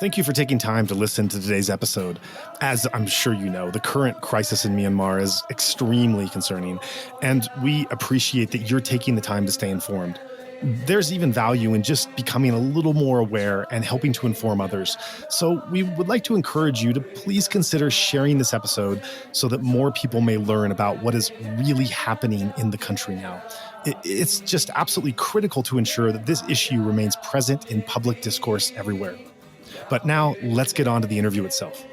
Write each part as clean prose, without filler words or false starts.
Thank you for taking time to listen to today's episode. As I'm sure you know, the current crisis in Myanmar is extremely concerning, and we appreciate that you're taking the time to stay informed. There's even value in just becoming a little more aware and helping to inform others. So we would like to encourage you to please consider sharing this episode so that more people may learn about what is really happening in the country now. It's just absolutely critical to ensure that this issue remains present in public discourse everywhere. But now let's get on to the interview itself.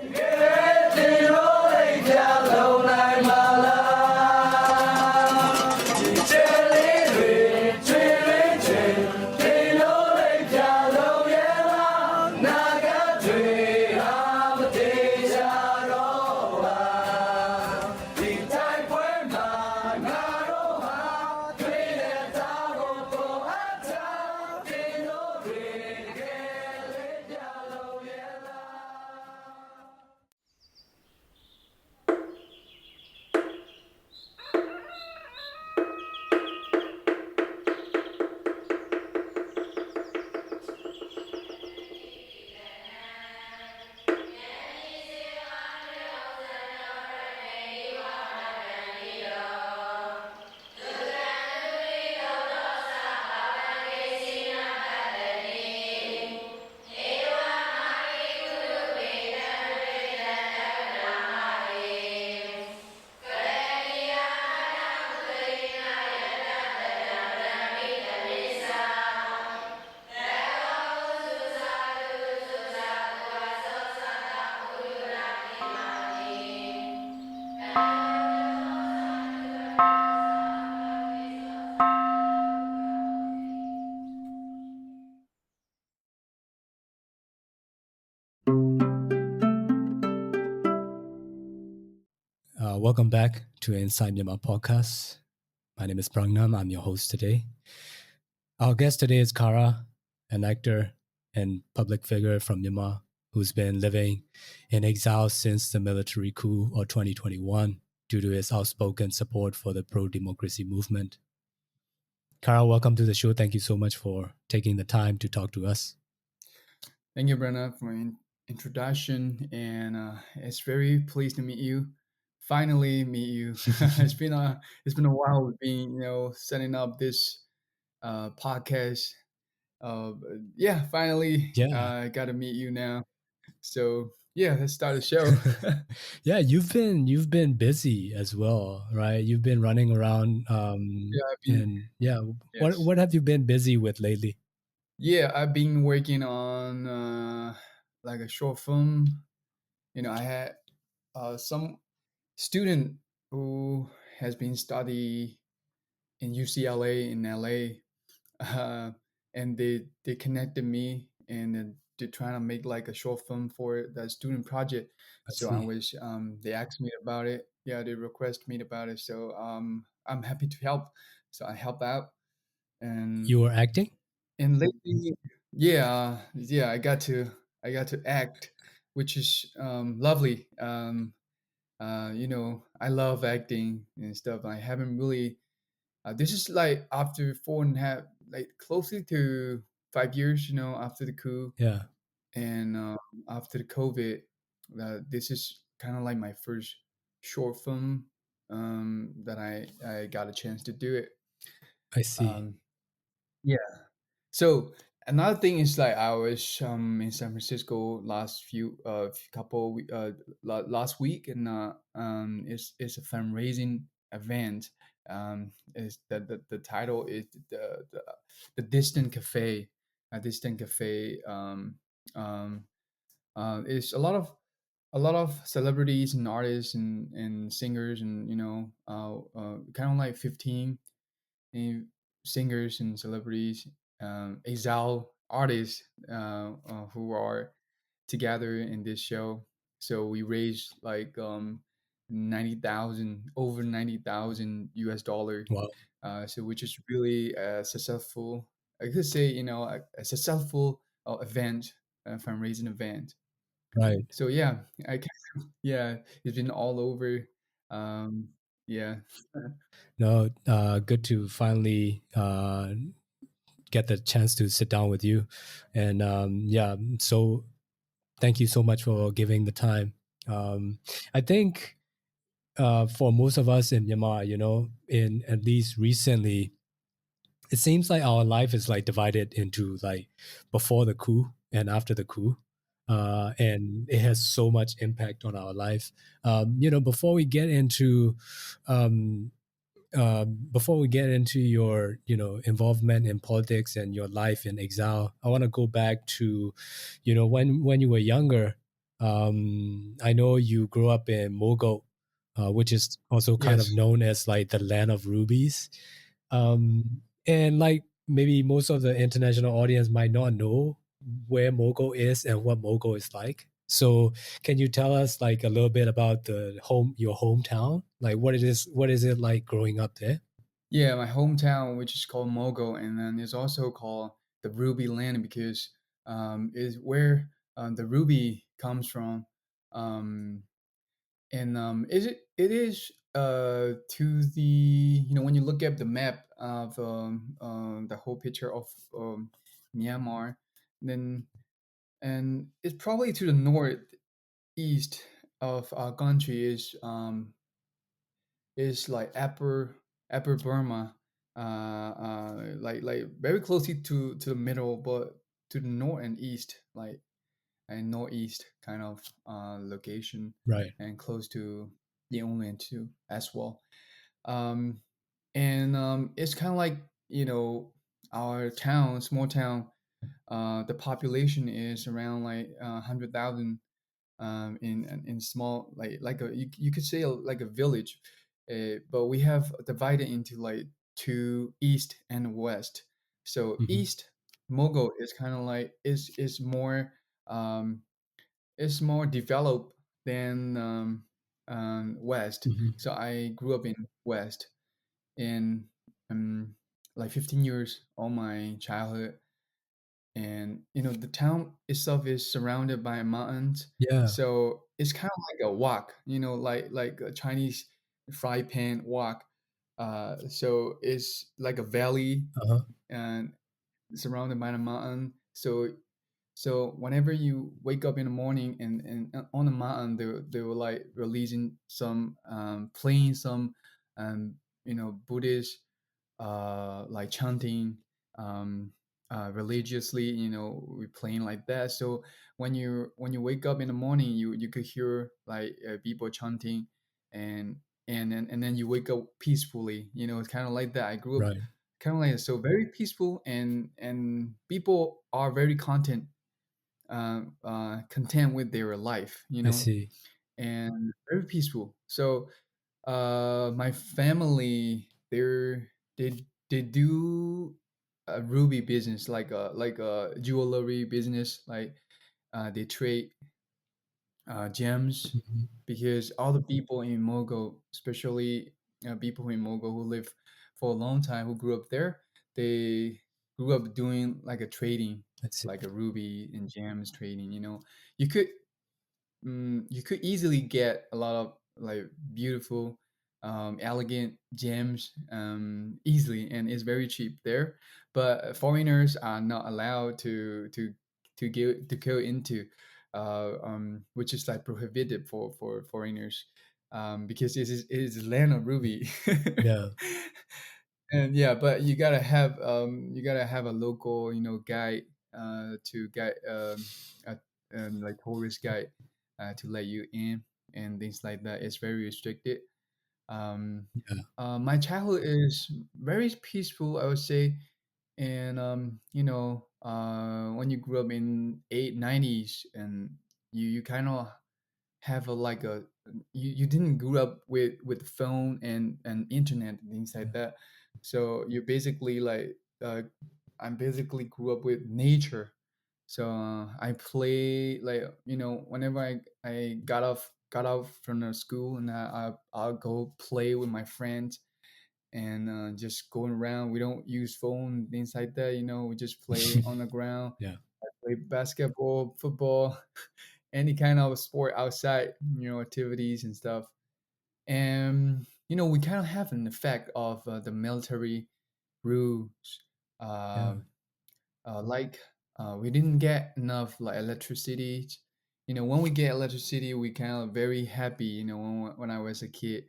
Welcome back to Inside Myanmar podcast. My name is Prangnam. I'm your host today. Our guest today is Khar Ra, an actor and public figure from Myanmar who's been living in exile since the military coup of 2021 due to his outspoken support for the pro-democracy movement. Khar Ra, welcome to the show. Thank you so much for taking the time to talk to us. Thank you, Brenna, for your introduction, and it's very pleased to meet you. Finally, meet you. It's been a while. We've been setting up this podcast. Finally, I got to meet you now. So let's start the show. Yeah, you've been busy as well, right? You've been running around. Yes. What have you been busy with lately? Yeah, I've been working on like a short film. I had some student who has been study in UCLA in LA, and they connected me, and they're trying to make like a short film for that student project. I wish they asked me about it. Yeah, they requested me about it. So I'm happy to help. So I help out. And you were acting? And lately, I got to act, which is lovely. I love acting and stuff. I haven't really. This is like after 4.5, like closely to 5 years. After the coup. Yeah. And after the COVID, this is kind of like my first short film that I got a chance to do it. I see. Yeah. So another thing is like I was in San Francisco last last week, and it's a fundraising event. Is the title is the Distant Cafe. A Distant Cafe is a lot of celebrities and artists and singers, and kind of like 15 singers and celebrities, Exile artists who are together in this show. So we raised like 90,000, over 90,000 US dollar. Wow. So which is really successful. I could say a successful event, fundraising event. Right. So yeah, it's been all over. Yeah. No, good to finally get the chance to sit down with you. And so Thank you so much for giving the time. I think for most of us in Myanmar, in at least recently, it seems like our life is like divided into like before the coup and after the coup. And it has so much impact on our life. Before we get into um, your involvement in politics and your life in exile, I want to go back to when you were younger. I know you grew up in Mogok, which is also kind of Yes. known as like the land of rubies. And like maybe most of the international audience might not know where Mogok is and what Mogok is like. So can you tell us like a little bit about your hometown? Like what is it like growing up there? Yeah, my hometown, which is called Mogo, and then it's also called the Ruby Land because is where the ruby comes from. Um, and it is to the when you look at the map of the whole picture of Myanmar, then and it's probably to the northeast of our country is like upper Burma, like very closely to the middle, but to the north and east, like and northeast kind of location, Right. and close to the Inland too as well. Um, and it's kind of like our town, small town. The population is around like 100,000 in small like you could say like a village, but we have divided into like two east and west. So Hmm. east Mogo is kind of like um, is more developed than west. Hmm. So I grew up in west in like 15 years all my childhood, and the town itself is surrounded by mountains, Yeah. so it's kind of like a walk, like a Chinese fry pan walk. So it's like a valley Uh-huh. and surrounded by the mountain. So whenever you wake up in the morning and on the mountain, they were like releasing some playing some Buddhist like chanting religiously, we playing like that. So when you wake up in the morning, you could hear like people chanting, and and then you wake up peacefully. It's kind of like that. I grew up Right. kind of like so very peaceful, and people are very content with their life, I see. and very peaceful. So my family, they do a ruby business, like a jewelry business, like they trade gems, Hmm. because all the people in Mogo, especially people in Mogo who live for a long time, who grew up there, they grew up doing like a trading, I see. like a ruby and gems trading. You could you could easily get a lot of like beautiful, elegant gems easily, and it's very cheap there. But foreigners are not allowed to go into, which is like prohibited for foreigners, because it is land of ruby. Yeah. And yeah, but you gotta have a local guide, to guide like tourist guide, to let you in and things like that. It's very restricted. um Yeah. my childhood is very peaceful, I would say. And when you grew up in 890s, and you kind of have a like a you didn't grow up with phone and internet and things like that. So you basically like I basically grew up with nature. So I play like whenever I got off from the school, and I'll go play with my friends, and just going around. We don't use phone, things like that. We just play on the ground. Yeah. I play basketball, football, any kind of sport outside, activities and stuff. And we kind of have an effect of the military rules. Yeah. Um, like we didn't get enough like electricity, when we get electricity, we kind of very happy. When I was a kid,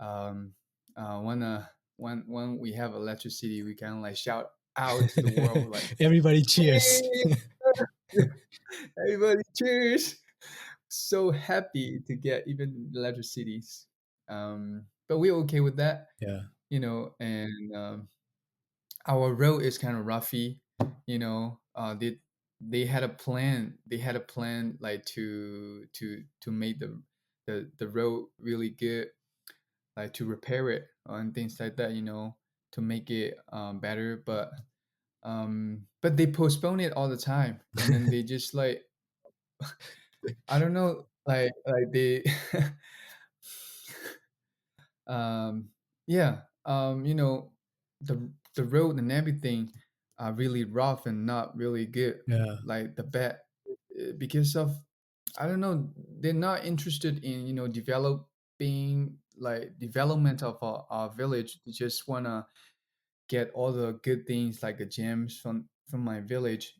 um, when we have electricity, we kind of like shout out to the world like, Everybody cheers. "Hey!" Everybody cheers. So happy to get even electricity. But we're okay with that, Yeah. and our road is kind of roughy. They had a plan. They had a plan like to make the road really good, like to repair it and things like that. To make it better, but they postpone it all the time, and then they just like, I don't know, like they yeah, the road and everything are really rough and not really good, Yeah. like the bad, because of, I don't know, they're not interested in developing, like development of our village. They just wanna get all the good things like the gems from my village,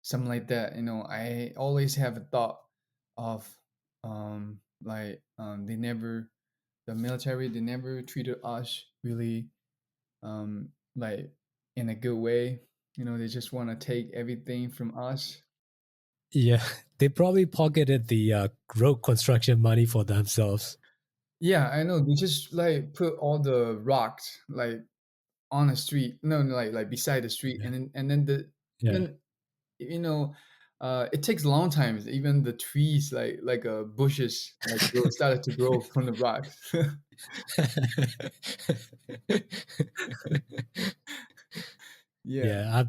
something like that. I always have a thought of, they never, the military, they never treated us really, like in a good way. They just want to take everything from us. Yeah. They probably pocketed the road construction money for themselves. Yeah, I know. They just like put all the rocks like on the street, no, no, like beside the street, Yeah. and then Yeah. then you know it takes a long time. Even the trees, like bushes, like started to grow from the rocks. Yeah, Yeah.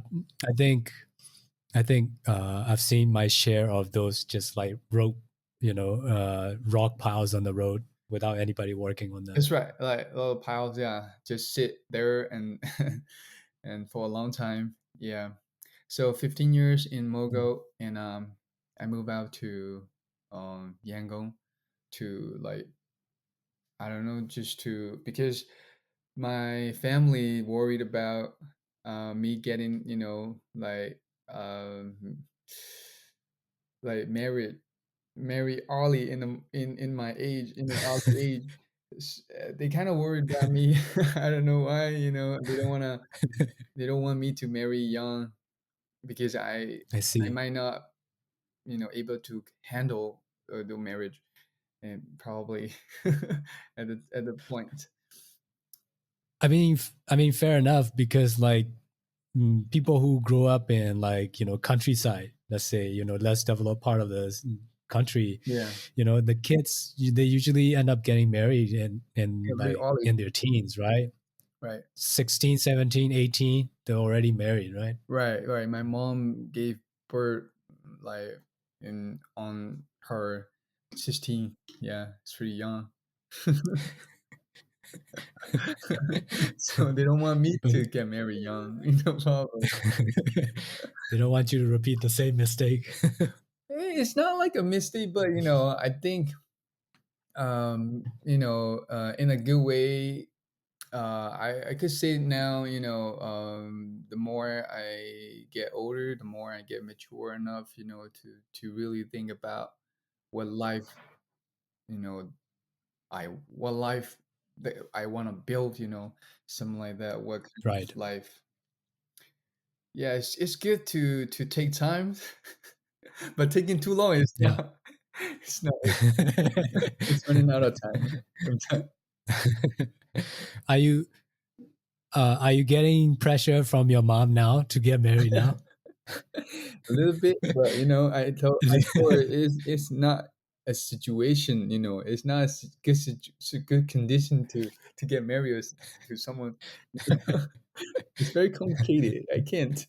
I think I've seen my share of those just like rock piles on the road without anybody working on them. that's right. Like little piles, yeah, just sit there and and for a long time. Yeah. So 15 years in Mm. Mogok, and I moved out to Yangon to, like, I don't know, just to, because my family worried about me getting, like marry early in my age, in an early age. They kind of worried about me. I don't know why. They don't want me to marry young, because I I see. might not, able to handle the marriage, and probably at the point. I mean, fair enough because like people who grow up in like countryside, let's say less developed part of the country, Yeah, the kids they usually end up getting married yeah, in very like early. in their teens, right? Right, 16, 17, 18, they're already married, right? right, right. My mom gave birth like in on her 16. Yeah, it's pretty young. So they don't want me But to get married young. Probably. they don't want you to repeat the same mistake. It's not like a mistake, but I think in a good way. I could say now, the more I get older, the more I get mature enough, to really think about what life, you know, what life that I want to build, something like that. What kind of Right. life? Yeah, it's good to take time, but taking too long is Yeah. not. It's not. It's running out of time sometimes. are you are you getting pressure from your mom now to get married now? A little bit, but I told her it's not a situation. It's not a good condition to get married to someone. It's very complicated. I can't.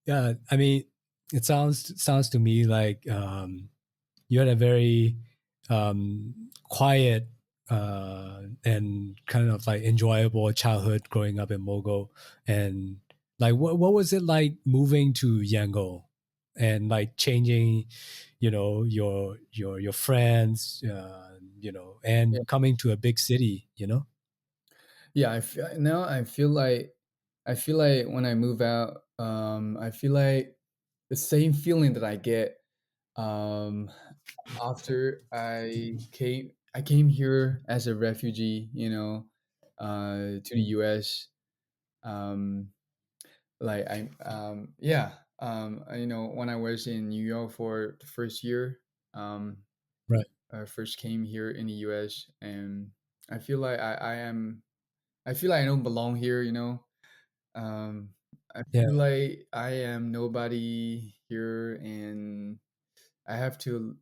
Yeah, I mean, it sounds to me like you had a very quiet and kind of like enjoyable childhood growing up in Mogo, and like what was it like moving to Yangon and like changing, your friends, and Yeah, coming to a big city. yeah. Now I feel like when I move out. I feel like the same feeling that I get um, after I came here as a refugee, to the US. Um, like I yeah when I was in New York for the first year, um, Right. I first came here in the US, and I feel like I feel like I don't belong here. Um, I Yeah. feel like I am nobody here, and I have to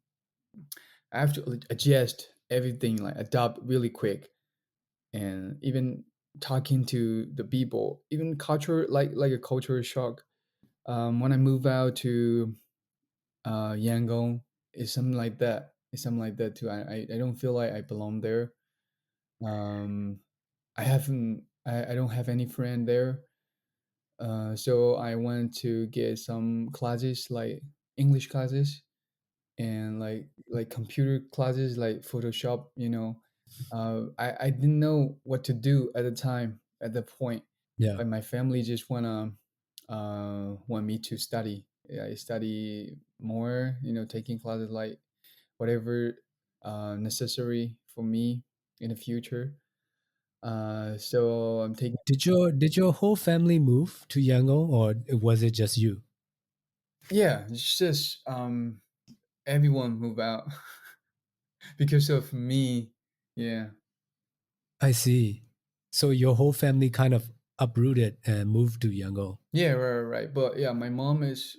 I have to adjust everything, like adopt really quick, and even talking to the people, even culture, like a culture shock. When I move out to Yangon, it's something like that. It's something like that too. I don't feel like I belong there. Um, I don't have any friend there. So I went to get some classes, like English classes, and like computer classes, like Photoshop. I didn't know what to do at the time, at the point. Yeah. But my family just want me to study. Yeah, I study more. Taking classes like whatever necessary for me in the future. So I'm taking. Did your whole family move to Yangon, or was it just you? Yeah, it's just everyone move out because of me. Yeah. I see. So your whole family kind of uprooted and moved to Yangon. Yeah, right. But yeah, my mom is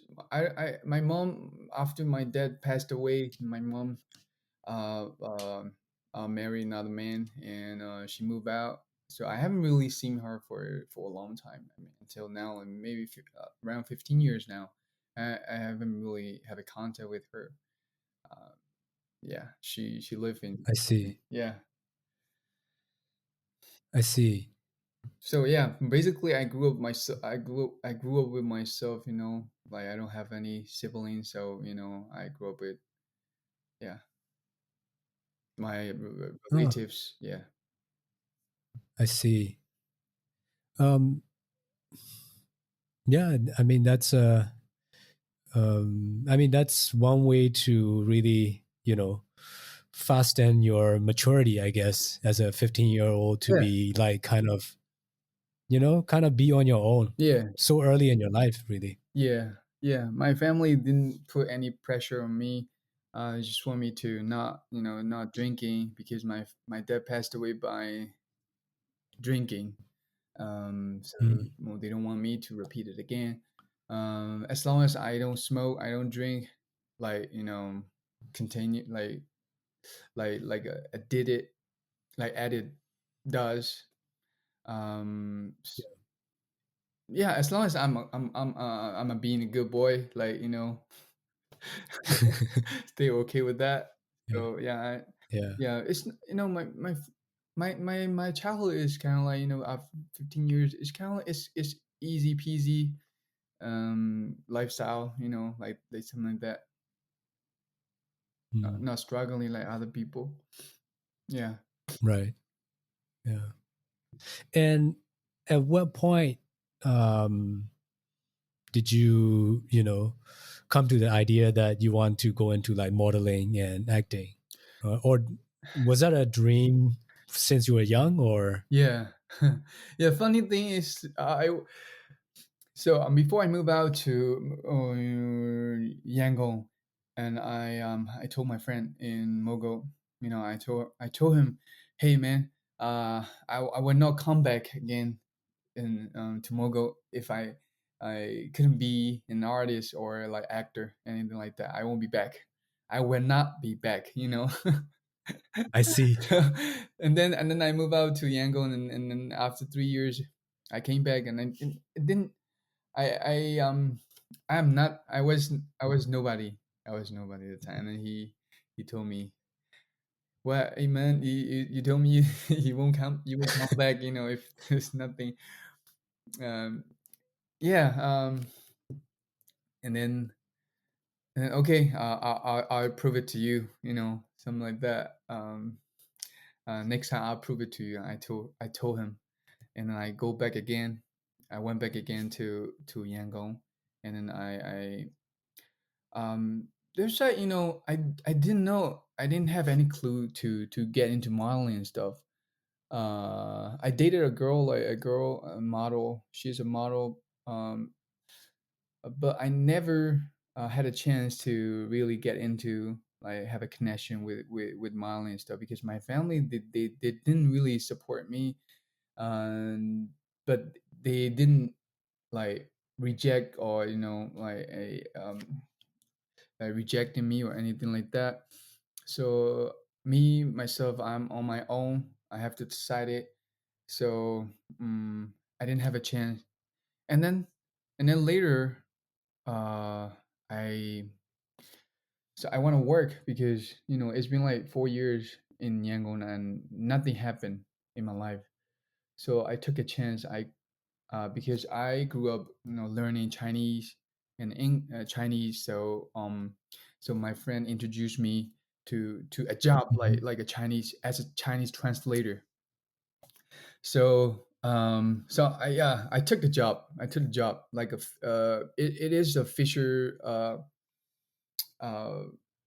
my mom, after my dad passed away, my mom uh, uh, married another man, and she moved out. So I haven't really seen her for a long time. I mean, until now, and maybe around 15 years now. I haven't really had a contact with her. Uh, yeah, she lived in. I see. Yeah. I see. So yeah, basically, I grew up with myself. Like I don't have any siblings, so I grew up with, yeah, my Oh, relatives. Yeah. I see. Um, yeah, I mean that's one way to really, fasten your maturity, I guess, as a 15-year-old to Yeah. be like kind of be on your own Yeah. so early in your life, really. Yeah, yeah. My family didn't put any pressure on me. They just want me to not drinking, because my dad passed away by drinking. So Mm, well, they don't want me to repeat it again. As long as I don't smoke, I don't drink, like continue like a did it like edit does. Um, s- yeah, as long as I'm a being a good boy, like stay okay with that. yeah, So yeah, yeah, yeah. It's my childhood is kind of like after 15 years, it's kind of like it's easy peasy lifestyle. Like something like that. mm, Not struggling like other people. Yeah. right, yeah. And at what point um, did come to the idea that you want to go into like modeling and acting, or was that a dream since you were young, or Yeah. Yeah. Funny thing is, before I moved out to Yangon, and I told my friend in Mogok, I told him, hey man, I will not come back again in to Mogok if I couldn't be an artist or like actor, anything like that. I won't be back. I will not be back. I see. So, and then I moved out to Yangon, and then after 3 years, I came back, and then it didn't. I'm not. I was nobody. I was nobody at the time, and he told me, "Well, hey man, you told me you won't come back. If there's nothing." Um, yeah. And then okay, I'll prove it to you. Something like that. Next time I'll prove it to you. I told him, and then I go back again. I went back again to Yangon, and then there's like, I didn't know, I didn't have any clue to get into modeling and stuff. I dated a girl, like a model. She's a model, but I never had a chance to really get into, like, have a connection with modeling and stuff, because my family, they didn't really support me, um, but they didn't like reject, or like rejecting me or anything like that. So me myself, I'm on my own. I have to decide it. So I didn't have a chance. And then later, uh, I I want to work, because it's been like 4 years in Yangon and nothing happened in my life. So I took a chance. Because I grew up, learning Chinese and Chinese. So my friend introduced me to a job, Hmm. like a Chinese, as a Chinese translator. So I took the job. I took the job, like it is a fisher, uh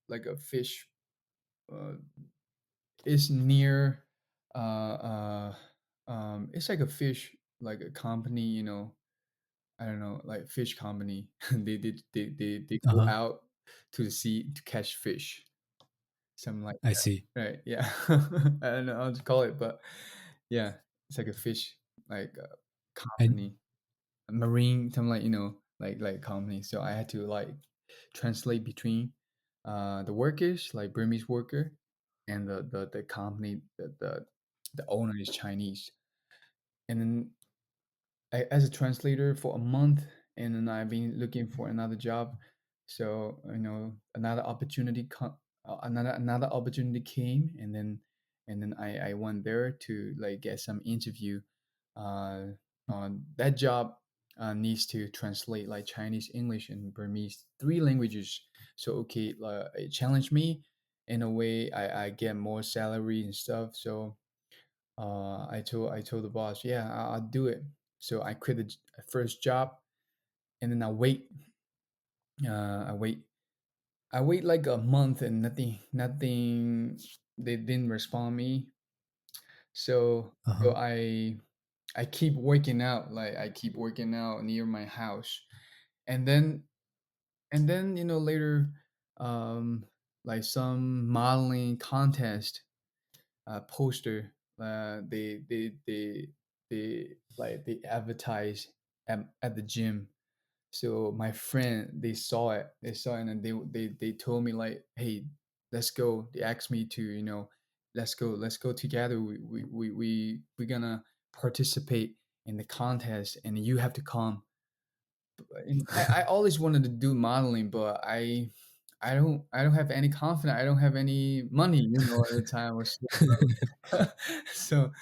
like a fish, uh is near, uh it's like a fish, like a company, I don't know, like fish company. They go Uh-huh. out to the sea to catch fish, something like I see. that, right? Yeah. I don't know how to call it, but yeah, it's like a fish, like a And company, a marine, something like, like company. So I had to like translate between the workers, like Burmese worker, and the company, the owner is Chinese. And then as a translator for a month, and then I've been looking for another job. So another opportunity another opportunity came, and then I went there to like get some interview. Uh, that job needs to translate like Chinese, English, and Burmese, three languages. So okay, it challenged me in a way. I get more salary and stuff. So I told the boss, yeah, I'll do it. So I quit the first job, and then I wait. I wait like a month, and nothing. They didn't respond me. So uh-huh. so I keep working out. Like I keep working out near my house, and then later, um, like some modeling contest poster. They advertise at the gym. So my friend, they saw it, and they told me like, hey, let's go. They asked me to, let's go together. We're gonna participate in the contest, and you have to come. And I always wanted to do modeling, but I don't have any confidence. I don't have any money, at the time. I was so broke. So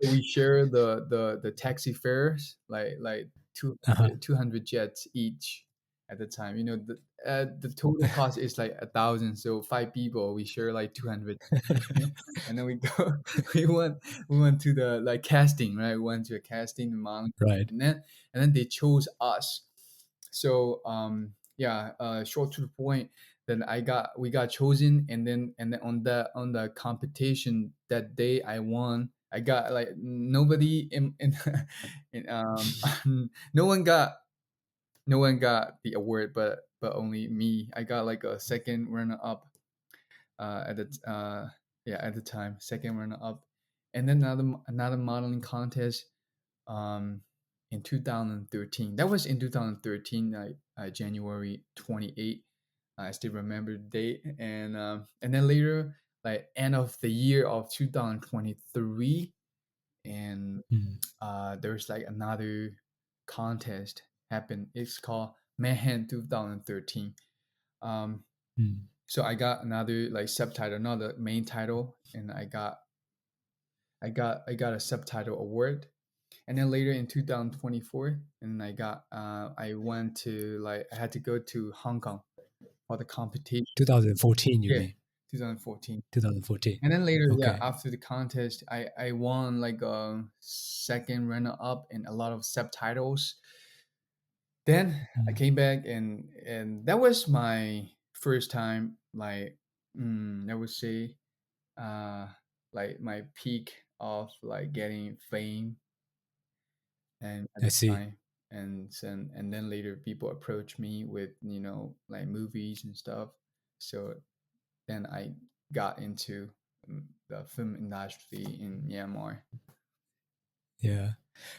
we share the taxi fares, like two Uh-huh. 200 jets each at the time. The total cost is like 1,000. So five people, we share like 200. And then we go, we went we went to the like casting, right? We went to a casting among, Right. and then they chose us. So yeah, short to the point, then we got chosen, and then on the competition that day, I won. I got like nobody in no one got the award, but only me. I got like a second runner up, at the yeah, at the time, second runner up. And then another modeling contest, um in 2013. That was in 2013, like January 28th. I still remember the date. And then later, like end of the year of 2023, and Mm, there's like another contest happened. It's called Manhattan 2013. um mm. so I got another like subtitle, not the main title, and I got a subtitle award. And then later in 2024, and I went to, like, I had to go to Hong Kong for the competition. 2014, you Yeah, mean? 2014. 2014. And then later, yeah, Okay. after the contest, I won like a second runner up and a lot of subtitles. Then I Mm. came back and that was my first time, like, I would say, uh like my peak of like getting fame. And at I the see. time, and then later people approach me with, like movies and stuff. So then I got into, the film industry in Myanmar. Yeah.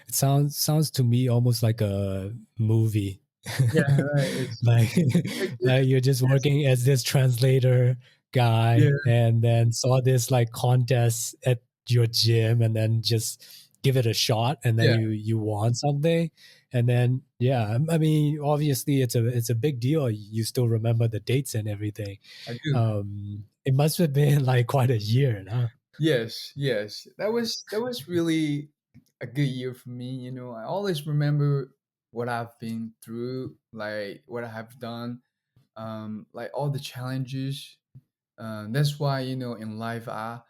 It sounds to me almost like a movie. Yeah, right. It's like like like you're just yes, working as this translator yeah, guy and then saw this like contest at your gym and then just give it a shot and then yeah, you won something and then yeah, I mean obviously it's a big deal. You still remember the dates and everything. I do. It must have been like quite a year, huh? Yes, yes. That was really a good year for me. I always remember what I've been through, like what I have done, like all the challenges. That's why, in life, I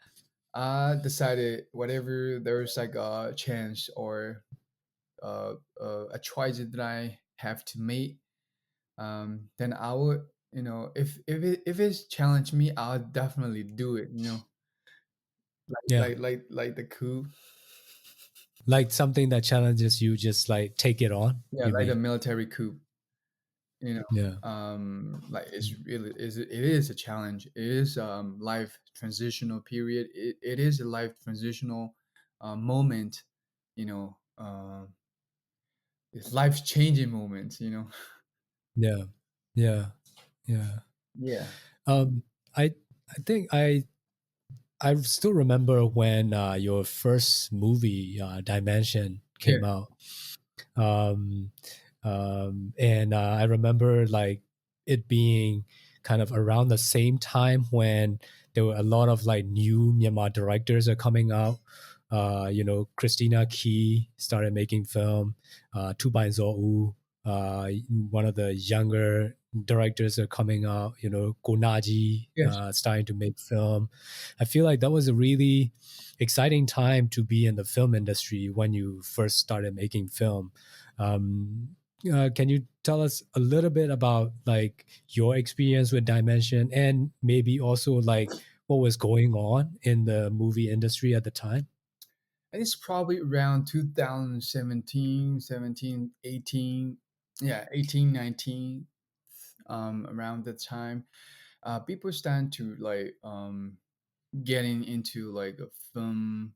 decided whatever there's like a chance or a choice that I have to make, then I would, if it's challenged me, I'll definitely do it. Yeah, Like the coup. like something that challenges you, just like take it on, Yeah, you like the mean? military coup. You know, Yeah. like it is a challenge. It is life transitional period. It is a life transitional moment. You know, it's life changing moment. Yeah. Yeah. Yeah. Yeah. um I think I still remember when your first movie, Dimension, Yeah. came out. Um, and I remember like it being kind of around the same time when there were a lot of like new Myanmar directors are coming out. Christina Key started making film. Tu Bai Zo, one of the younger directors are coming out. Konaji Yes. starting to make film. I feel like that was a really exciting time to be in the film industry when you first started making film. Can you tell us a little bit about like your experience with Dimension and maybe also like what was going on in the movie industry at the time? And it's probably around 2017, 17, 18. Yeah, 18, 19. Around that time, people stand to like getting into like a film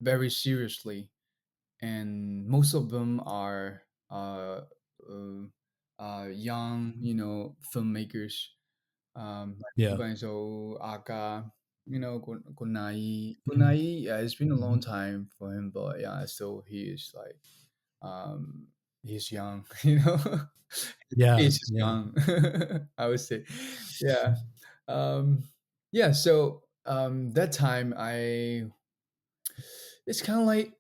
very seriously, and most of them are uh, young, filmmakers, like Yeah. Tubanzo, Aka, Kunai. Mhm. Kunai, yeah, it's been a long Mhm. time for him, but yeah, still he is like, um, he's young, Yeah. he's just Yeah. young, I would say, yeah, um, yeah. So that time, it's kind of like,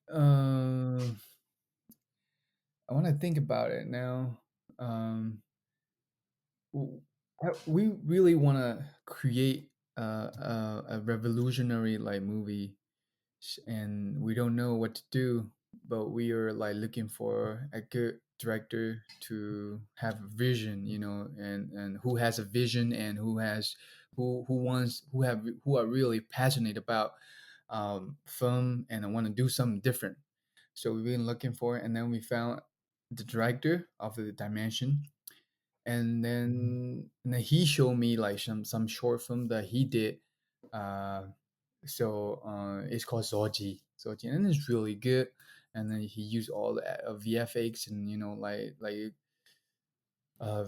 I want to think about it now. Um, w- we really want to create a revolutionary like movie, and we don't know what to do, but we are like looking for a good director to have a vision, and who has a vision and who are really passionate about film and want to do something different. So we've been looking for it, and then we found the director of the Dimension, and then he showed me like some short film that he did. Uh, it's called Zoji, and it's really good. And then he used all the VFX and like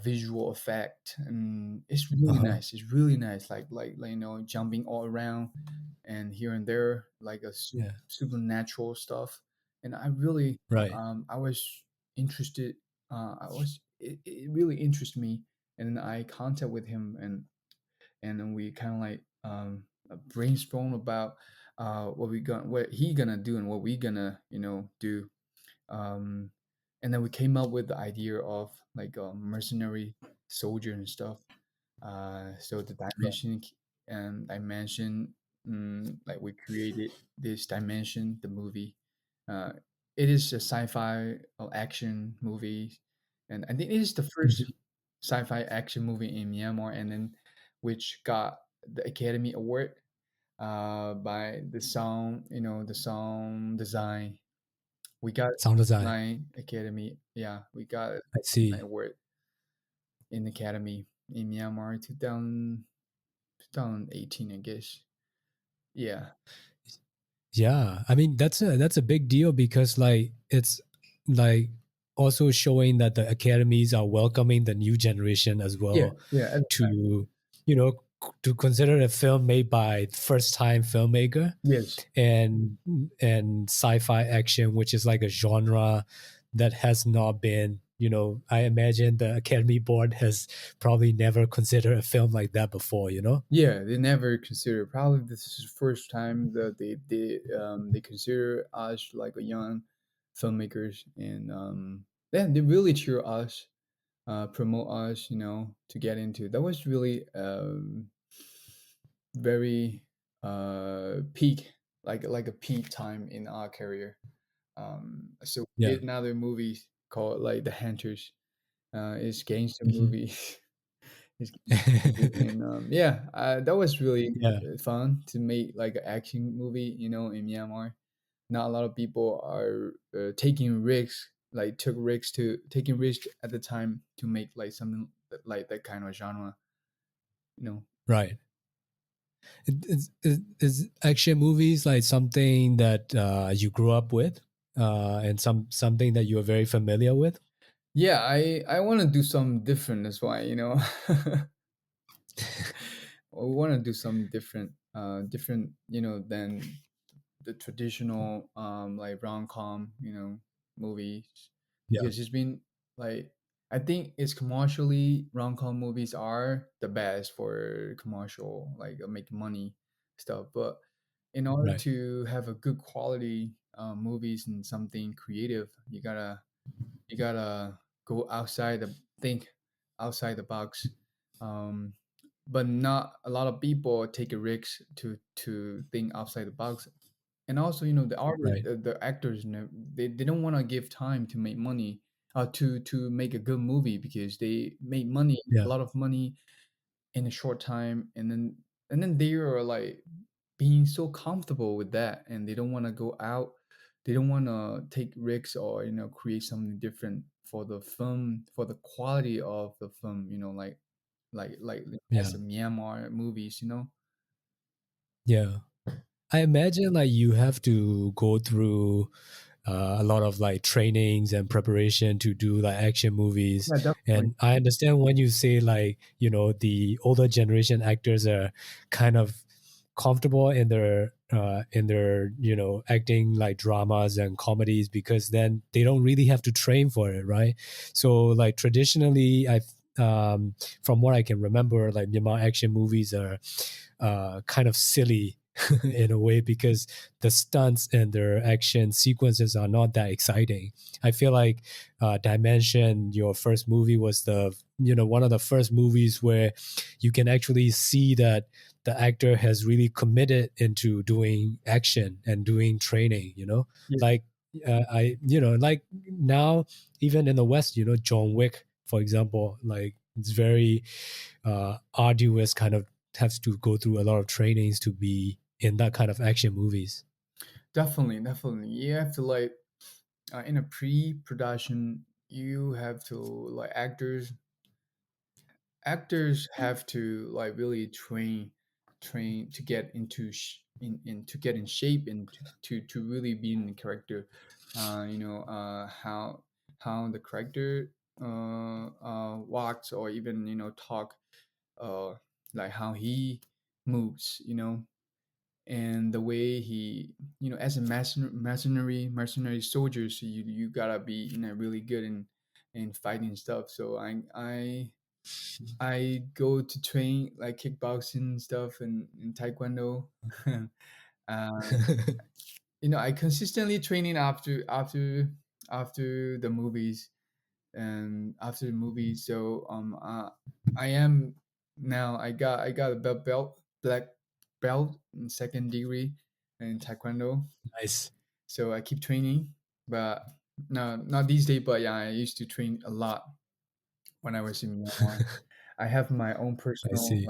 visual effect, and it's really Uh-huh. nice. It's really nice, like jumping all around and here and there, like a Yeah. supernatural stuff. And I really, Right. I was interested. It really interested me, and then I contact with him, and then we kind of like brainstorm about what he gonna do and what we gonna do, um, and then we came up with the idea of like a mercenary soldier and stuff. So the Right. dimension. dimension. Like we created this dimension, the movie. Uh, it is a sci-fi or action movie, and I think it is the first Mhm. sci-fi action movie in Myanmar, and then which got the Academy Award by the song, the song design. We got Sound design. design academy. Yeah, we got a I design see. award in academy in Myanmar 2018, I guess. Yeah. Yeah, I mean that's a big deal because like it's like also showing that the academies are welcoming the new generation as Yeah. well Yeah. to you know to consider a film made by first time filmmaker Yes. and sci-fi action, which is like a genre that has not been, I imagine the Academy Board has probably never considered a film like that before. Yeah. They never consider. Probably this is the first time that they consider us like a young filmmakers, and yeah, they really cheer us, promote us, to get into. That was really very peak, like a peak time in our career. So we Yeah. did another movie called like The Hunters. It's gangster Mhm. movie. It's gangster movie, and yeah, that was really Yeah, fun to make like an action movie. In Myanmar, not a lot of people are taking risks. Like took risks to taking risks at the time to make like something like that kind of genre. You know. right. Is action movies like something that you grew up with, and something that you are very familiar with? Yeah, I want to do something different. That's why, we want to do something different, different, than the traditional like rom-com, movies, Yeah, because it's been like, I think it's commercially rom-com movies are the best for commercial, like make money stuff. But in order right, to have a good quality movies and something creative, you gotta go outside the think outside the box. um, but not a lot of people take a risk to think outside the box. And also, the artists, right. the actors, they don't want to give time to make money, to make a good movie, because they make money, a Yeah, lot of money, in a short time, and then they are like being so comfortable with that, and they don't want to go out, they don't want to take risks, or create something different for the film, for the quality of the film, like as yeah, a Myanmar movies. yeah. I imagine like you have to go through a lot of like trainings and preparation to do like action movies. Yeah, definitely. And I understand when you say like, the older generation actors are kind of comfortable in their acting like dramas and comedies because then they don't really have to train for it, right? So like traditionally, from what I can remember, like Myanmar action movies are kind of silly in a way because the stunts and their action sequences are not that exciting. I feel like Dimension, your first movie, was the one of the first movies where you can actually see that the actor has really committed into doing action and doing training. Yeah, Like I like now even in the West, John Wick, for example, like it's very arduous kind of has to go through a lot of trainings to be in that kind of action movies. definitely, you have to like, in a pre-production, you have to like, actors have to like really train to get to get in shape, and to really be in the character. How the character walks, or even talk, uh like how he moves, and the way he, as a mercenary soldiers, you gotta be, really good in fighting stuff. So I go to train like kickboxing and stuff, and taekwondo. uh, I consistently training after the movies, and after the movies. So I am now, I got a belt, black belt in second degree in Taekwondo. Nice. So I keep training, but no, not these days. But yeah, I used to train a lot when I was in Myanmar. I have my own I see.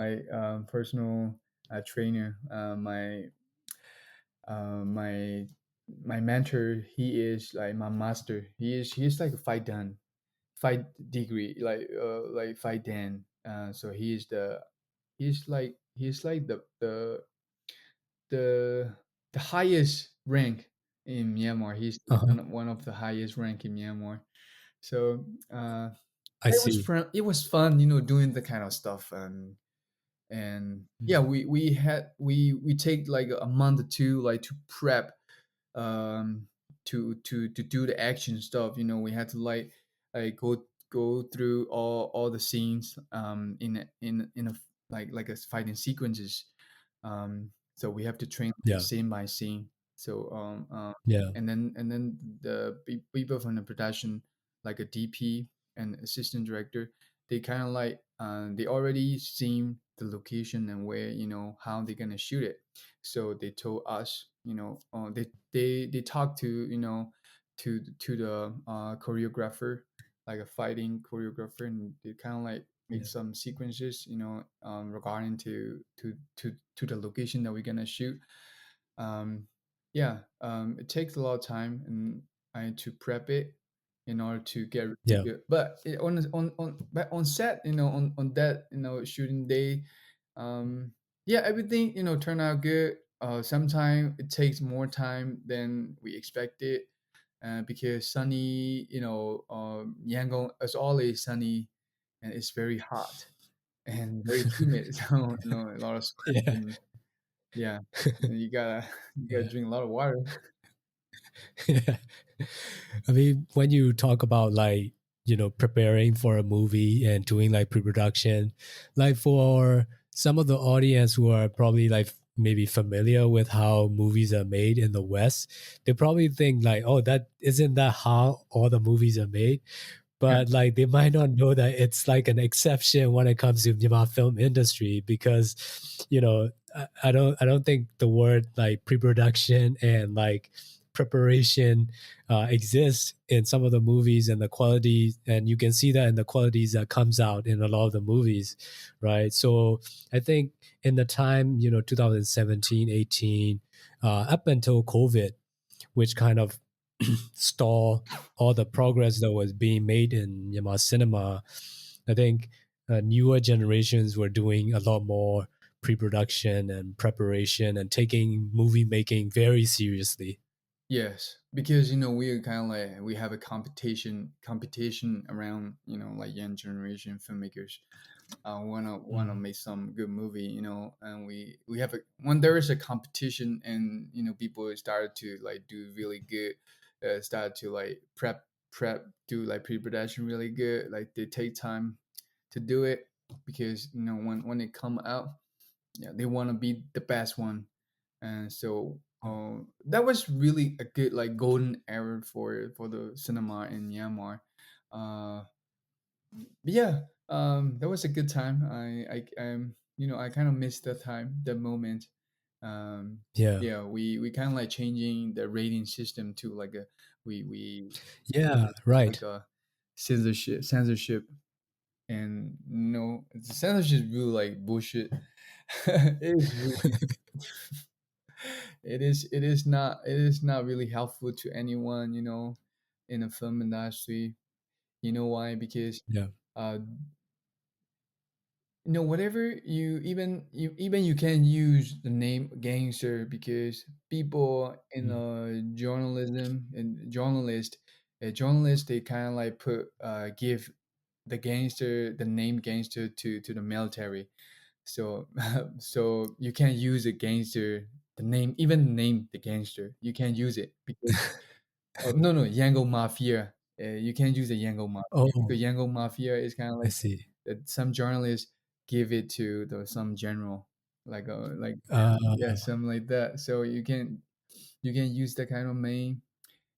personal trainer. My my mentor. He is like my master. He is like a fight degree, like fight Dan. So he's like the the highest rank in Myanmar. He's Uh-huh. one of the highest rank in Myanmar. So I see. it was fun, doing the kind of stuff. And Mm. yeah, we take like a month or two like to prep, um to do the action stuff. We had to go through all the scenes, in a like a fighting sequences. So we have to train Yeah. scene by scene. So Yeah. and then the people from the production, like a DP and assistant director, they kind of like, they already seen the location and where, how they're gonna shoot it. So they told us, they talked to, to the choreographer, like a fighting choreographer, and they kind of like make Yeah. some sequences, regarding to the location that we're gonna shoot. um, yeah, it takes a lot of time, and I need to prep it in order to get really Yeah. good. But on set, on that, shooting day, um, yeah, everything, turned out good. Sometimes it takes more time than we expected, because sunny, Yangon is always sunny, and it's very hot and very humid. So, a lot of sweat, Yeah. and yeah, and you gotta you gotta Yeah. drink a lot of water. Yeah. I mean, when you talk about like, preparing for a movie and doing like pre-production, like for some of the audience who are probably like maybe familiar with how movies are made in the West, they probably think like, oh, that isn't that how all the movies are made? Yeah, But like they might not know that it's like an exception when it comes to Myanmar film industry because, I don't think the word like pre-production and like preparation exists in some of the movies and the quality, and you can see that in the qualities that comes out in a lot of the movies, right? So I think in the time, 2017, 18, up until COVID, which kind of stall all the progress that was being made in Myanmar cinema. I think newer generations were doing a lot more pre-production and preparation and taking movie making very seriously. yes, because we are kind of like, we have a competition around, like young generation filmmakers. Wanna Mm. make some good movie, and we have a when there is a competition, and people started to like do really good, started to like prep do like pre-production really good, like they take time to do it, because when it come out, yeah, they want to be the best one. And so that was really a good like golden era for the cinema in Myanmar. uh but yeah, that was a good time. I kind of missed that time, that moment. Yeah. Yeah, we kind of like changing the rating system to like a we Yeah, right. like a censorship. And the censorship is really like bullshit. It is really, it is not really helpful to anyone, in the film industry. You know why? Because Yeah. uh whatever, you can use the name gangster, because people in Mm. journalism and journalists, they kind of like give the gangster the name gangster to the military. So so you can't use a gangster, the name, even name the gangster, you can't use it, because no, no, Yangon Mafia. You can't use the Yangon Mafia, because Oh, Yangon Mafia is kind of I like see. that. Some journalists give it to some general, like Uh, yeah, something like that. So you can use that kind of name,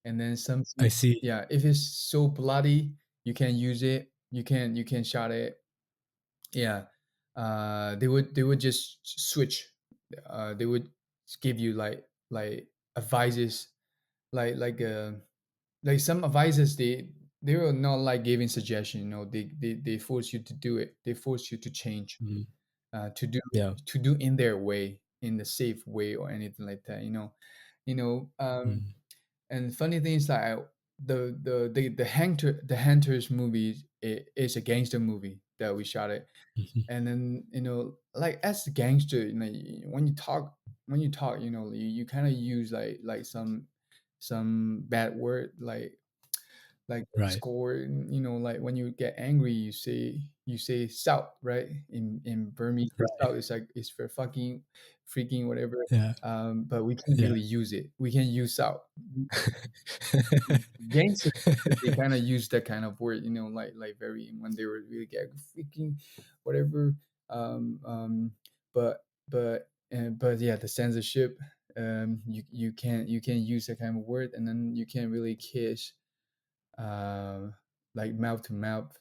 and then some I see. yeah, if it's so bloody, you can use it. You can shot it. Yeah, they would just switch. They would give you like advices, like like uh like some advisors, they were not like giving suggestion, they force you to do it, they force you to change, Mhm. to do Yeah. in their way, in the safe way or anything like that, you know Mhm. and funny thing is that the Hunters movie is a gangster movie that we shot it. Mhm. And then, like, as a gangster, when you talk, you kind of use like some bad word, like Right. score, like when you get angry, you say shout, right? In Burmese, Right. shout is like, it's for fucking, freaking, whatever. Yeah. But we can't Yeah. really use it. We can use shout. Gangsters, they kind of use that kind of word, like very, when they were really get freaking whatever. Um, um, but yeah, the censorship. You can use that kind of word, and then you can't really kiss, uh, like mouth to mouth.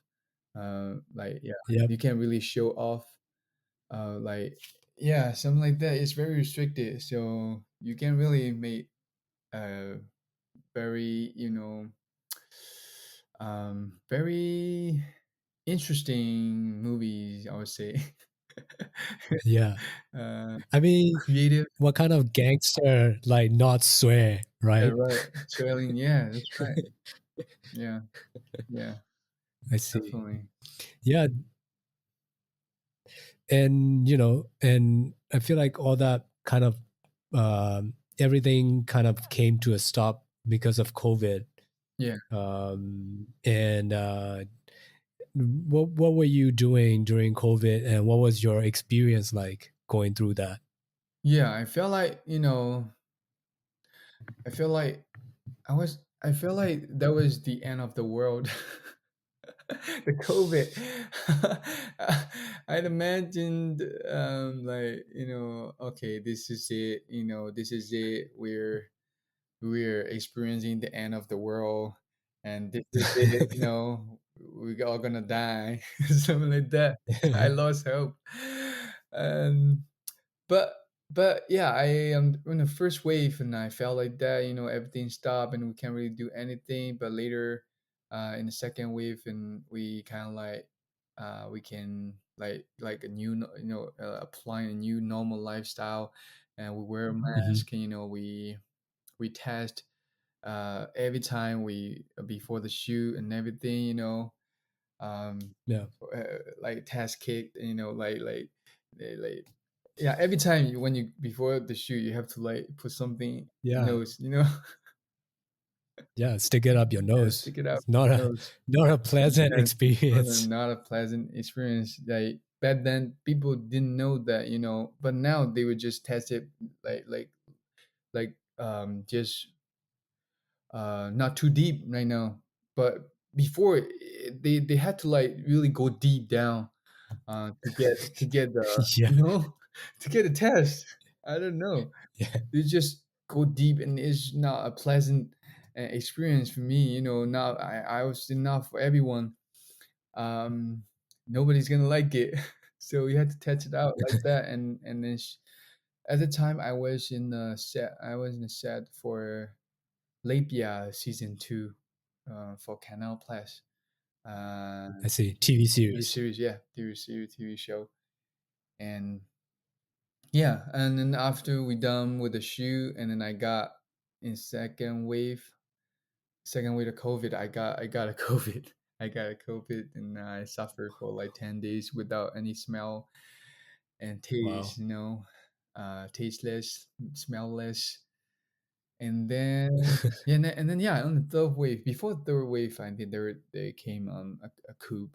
Like, yeah, Yep. you can't really show off. Like, yeah, something like that. It's very restricted, so you can't really make very, very interesting movies, I would say. Yeah. uh, I mean, Creative. what kind of gangster like not swear, Yeah, right? right. Trailing. Yeah, that's right. Yeah, yeah, I see. definitely. Yeah, and and I feel like all that kind of everything kind of came to a stop because of COVID. Yeah, And what were you doing during COVID, and what was your experience like going through that? yeah. I feel like I feel like that was the end of the world. The COVID. I'd imagined, like, okay, this is it, this is it. We're experiencing the end of the world, and this is it, we're all gonna die. Something like that. I lost hope. Um but yeah, I am in the first wave, and I felt like that, everything stopped and we can't really do anything. But later, in the second wave, and we kind of like, we can like a new, applying a new normal lifestyle, and we wear a Mhm. mask, and we test, every time we, before the shoot and everything, um Yeah. like test kit, like, yeah, every time when you, before the shoot, you have to like put something in Yeah. nose, Yeah. Stick it up your yeah, nose. stick it out It's not a nose. not a pleasant And experience. not a pleasant experience. Like, back then, people didn't know that, but now they would just test it, just, not too deep right now. But before, they had to like really go deep down, to get the, Yeah. to get a test. I don't know. Yeah. They just go deep, and it's not a pleasant, experience for me. Now, I was not for everyone. Um, Nobody's gonna like it, so we had to test it out like that. And then, at the time, I was in the set. I was in the set for Lapia season 2, for Canal Plus. Uh, I see. TV TV series. series, yeah, TV show. And yeah, and then after we done with the shoot, and then I got in second wave of COVID. I got a COVID. I got a COVID, and I suffered for like 10 days without any smell and taste. Wow. Tasteless, smellless. And then, yeah, and then, yeah, on the third wave, before the third wave, I think there came, a coup.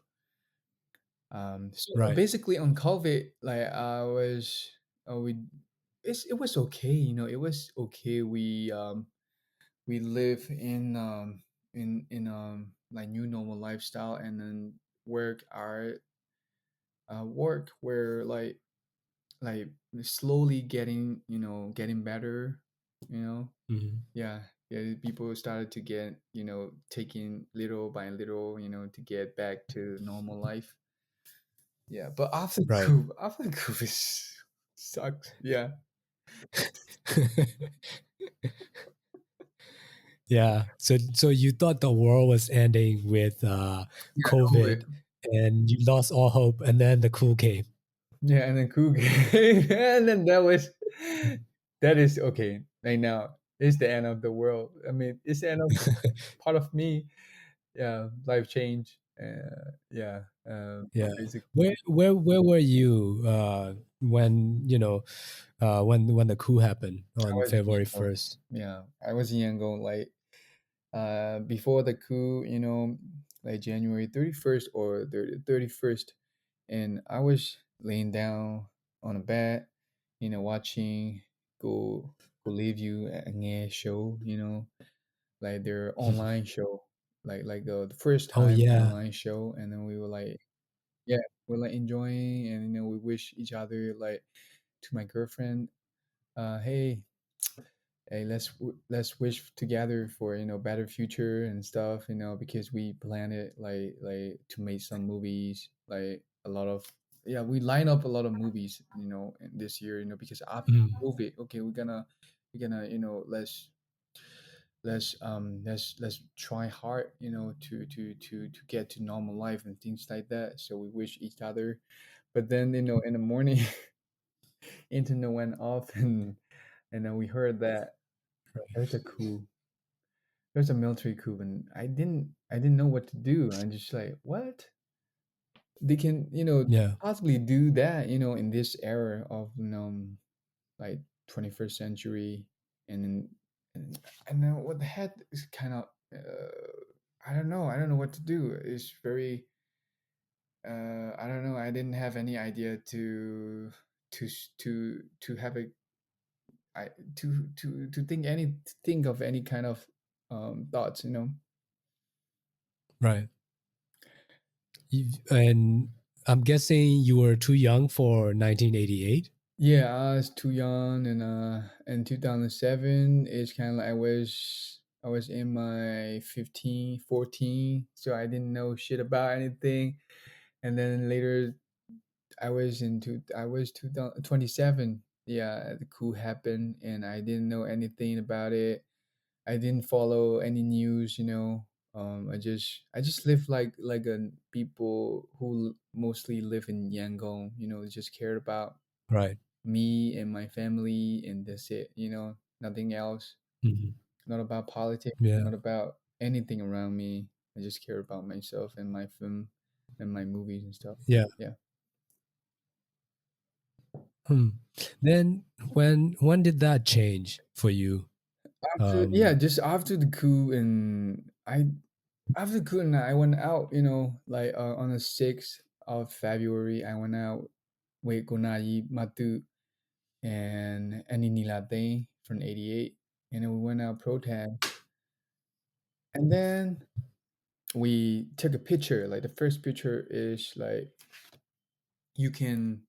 So, Right. basically, on COVID, like, I was, we it was okay, it was okay. We live in like new normal lifestyle, and then work where, like slowly getting better, you know Mhm. yeah, yeah, people started to get, taking little by little, to get back to normal life. Yeah, but after the Right. coup, after the coup is sucks. Yeah, Yeah. So you thought the world was ending with yeah, COVID, COVID. and you lost all hope, and then the coup came. Yeah, and then coup came, and then that is okay. Right now, it's the end of the world. I mean, it's the end of part of me. Yeah, life change. Yeah, Yeah. basically. Where were you when when the coup happened I on was in February Yangon. 1st? Yeah, I was in Yangon like before the coup, like January 31st or 31st, and I was laying down on a bed, watching go go leave you a show, like their online show, like the first Oh time yeah. online show, and then we were like, yeah, we're like enjoying, and we wish each other like to my girlfriend, hey, let's wish together for better future and stuff, because we planned it like to make some movies, like a lot of, yeah, we line up a lot of movies, in this year, because after Mm, COVID, okay, we're gonna let's try hard, to get to normal life and things like that, so we wish each other. But then, in the morning, internet went off, and then we heard that there's a coup. There's a military coup, and I didn't know what to do. I'm just like, what? They can, yeah. possibly do that, in this era of, like 21st century, and then, and I know what the heck is kind of, I don't know. I don't know what to do. It's very, I don't know. I didn't have any idea to have a, I to think of any kind of thoughts, Right. And I'm guessing you were too young for 1988. Yeah, I was too young, and in 2007, it's kind of like I was in my 15, 14, so I didn't know shit about anything. And then later, I was 2027. Yeah, the coup happened, and I didn't know anything about it. I didn't follow any news, I just live like a people who mostly live in Yangon, just cared about Right. me and my family, and that's it, nothing else. Mhm. Not about politics, Yeah. not about anything around me. I just care about myself and my film and my movies and stuff. Yeah. Yeah. Hmm. Then when did that change for you? Yeah, Um, just after the coup, and I went out, like on the 6th of February, I went out with Gonayi Matu and Anini Latte from 88, and then we went out protest, and then we took a picture. Like the first picture is like, you can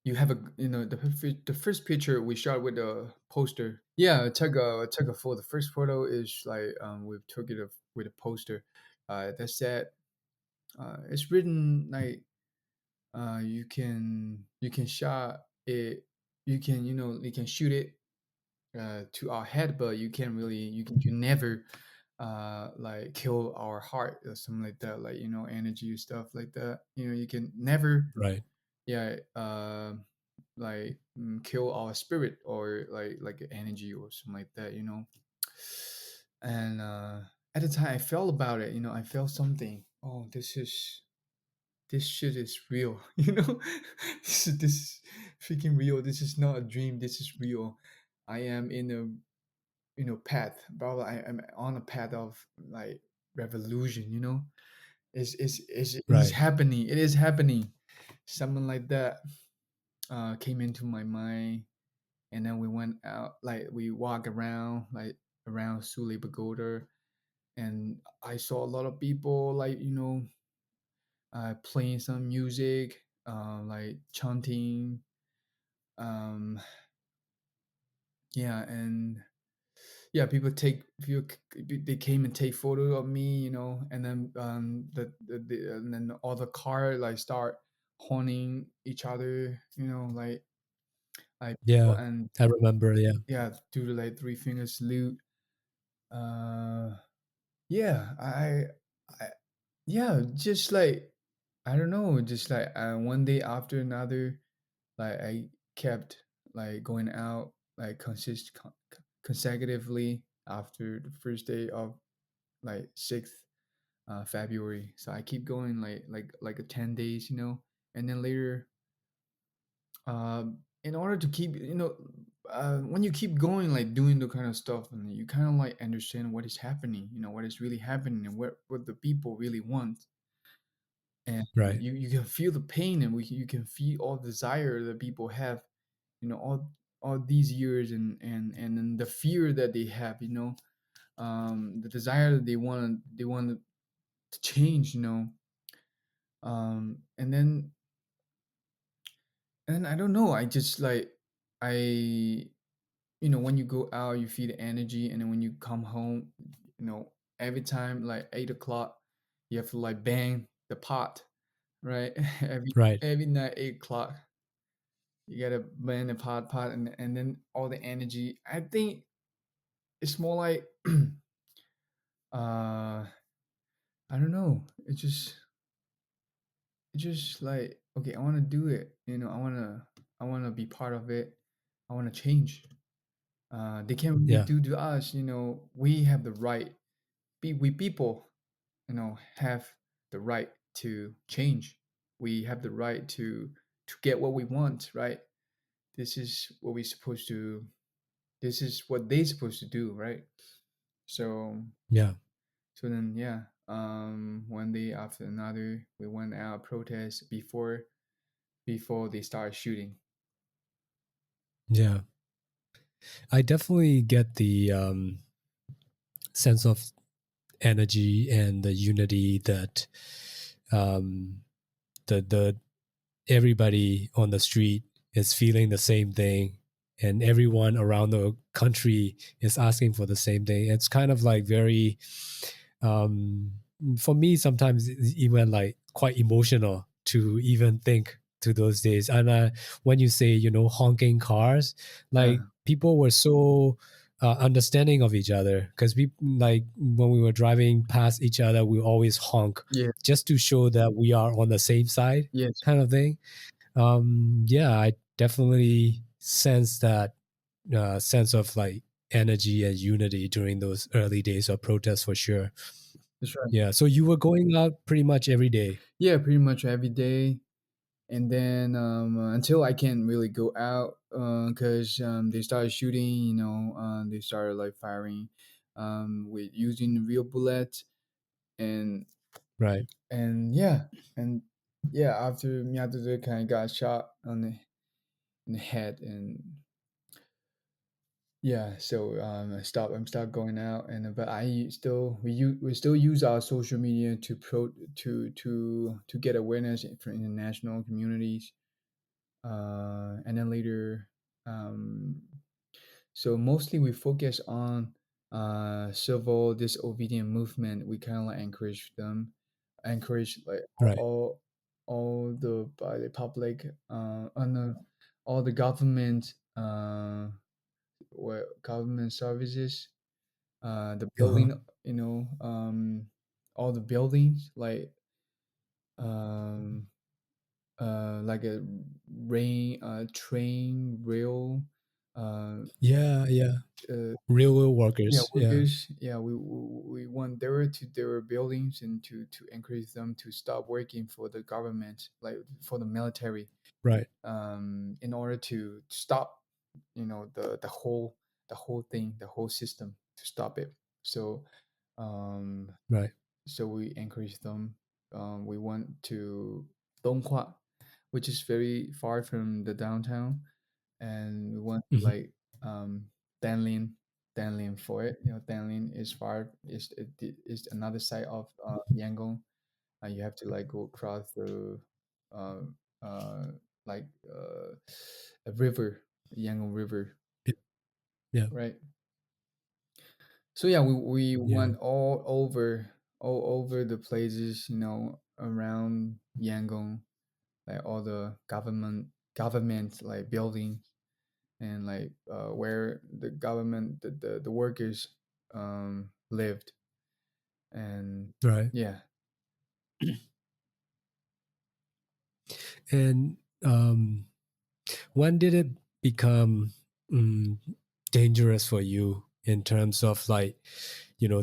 you have a, the first picture we shot with a poster. Yeah, I took a photo. The first photo is like, we took it with a poster that said, it's written like, you can shot it, you can shoot it to our head, but you can't really, you never like kill our heart or something like that, like, energy stuff like that, you can never, right. yeah, like, kill our spirit, or like energy or something like that, and at the time I felt about it, I felt something. Oh, this shit is real, this is freaking real. This is not a dream, this is real. I am in a, path, blah, blah. I am on a path of like revolution, it is Right. happening, it is happening. Something like that came into my mind, and then we went out, like we walked around, like around Suli Pagoda, and I saw a lot of people, like, playing some music, like chanting, um, yeah, and yeah, they came and take photo of me, and then and then all the car like start horning each other, like Yeah, and I remember. Yeah, yeah, do the like three finger salute. Uh, yeah, I yeah, just like I don't know, just like one day after another, like I kept like going out like consecutively after the first day of like 6th February. So I keep going like a 10 days, and then later, in order to keep, when you keep going like doing the kind of stuff, and you kind of like understand what is happening, what is really happening, and what the people really want, and right, you can feel the pain, and you can feel all the desire that people have, all these years, and then the fear that they have, the desire that they want to change, and then I don't know, I just like I when you go out you feel the energy, and then when you come home, every time like 8 o'clock you have to like bang the pot, right? every right. every night 8 o'clock you gotta bang the pot, and then all the energy, I think it's more like uh I don't know, it's just like, okay, I want to do it, I want to be part of it, I want to change. They can't really Yeah, do to us, we have the right, we people, have the right to change, we have the right to get what we want, right? This is what we supposed to, this is what they supposed to do, right? So yeah, then, yeah, one day after another we went out protest before they started shooting. yeah. I definitely get the sense of energy and the unity that um, the everybody on the street is feeling the same thing, and everyone around the country is asking for the same thing. It's kind of like very, um, for me, sometimes it's even like quite emotional to even think to those days. And when you say, honking cars, like Yeah, people were so understanding of each other, because we, like when we were driving past each other, we always honk yeah, just to show that we are on the same side, yes, kind of thing. Yeah, I definitely sense that sense of like energy and unity during those early days of protests for sure. that's right. Yeah, so you were going out pretty much every day. Yeah, pretty much every day. And then until I can't really go out because they started shooting, they started like firing with using real bullets, and Right. yeah, and yeah, after Miyata kind of got shot in the head, and yeah, so I'm stopped going out, and but I still we still use our social media to get awareness for international communities, and then later, um, so mostly we focus on civil disobedient movement. We kind of like encourage like Right. all the by the public, on the all the government, government services, the Uh-huh. building, all the buildings um like a train, rail, uh, Yeah, yeah. uh, Railway yeah, workers. Yeah. workers. Yeah, we want their buildings, and to encourage them to stop working for the government, like for the military, Right. in order to stop, the whole thing, the whole system, to stop it. So, um, Right. we encourage them. We want to Donghua, which is very far from the downtown, and we want to Hmm. like Danlin, Danlin for it. Danlin is far, is another side of Yangon. You have to like go across the uh, uh, like a river, Yangon River, Yeah. right? So yeah, we Yeah. went all over the places, around Yangon, like all the government like buildings, and like where the government the workers lived. And Right. yeah. And when did it become mm, dangerous for you in terms of like,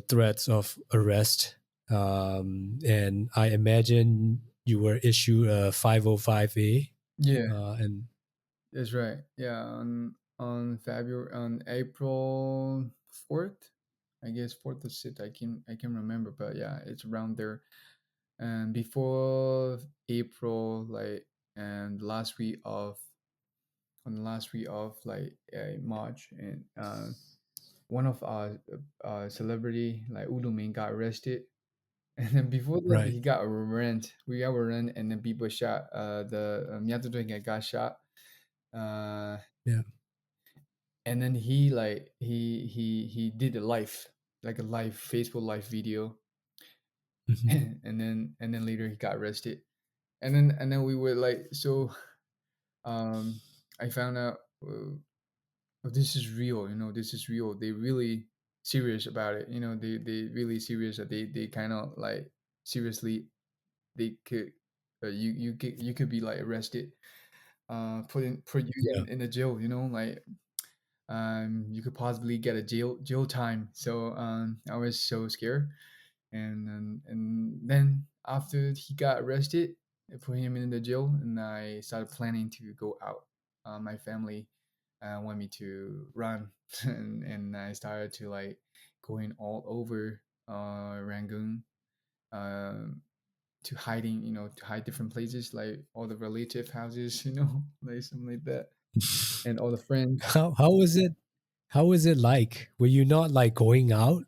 threats of arrest? And I imagine you were issued a 505A. Yeah, And that's right. Yeah, on April 4th, I guess 4th or 6th. I can remember, but yeah, it's around there. And before April, like, and last week of on the last week of like March, and one of our celebrity like Ulumin got arrested, and then before that right. he got arraigned. We got arraigned, and then people shot. The Myato got shot. Uh, Yeah. and then he did a live, like a live Facebook live video, Mhm. and then later he got arrested, and then we were like, so um I found out, oh, this is real, this is real. They really serious about it, they really serious, that they kind of like seriously, they could, you could be like arrested, put you Yeah. in a jail, like, you could possibly get a jail time. So I was so scared, and then after he got arrested, they put him in the jail, and I started planning to go out. My family want me to run, and I started to like going all over Rangoon, um, to hiding, to hide different places, like all the relative houses, like something like that, and all the friends. How was it? How was it like? Were you not like going out?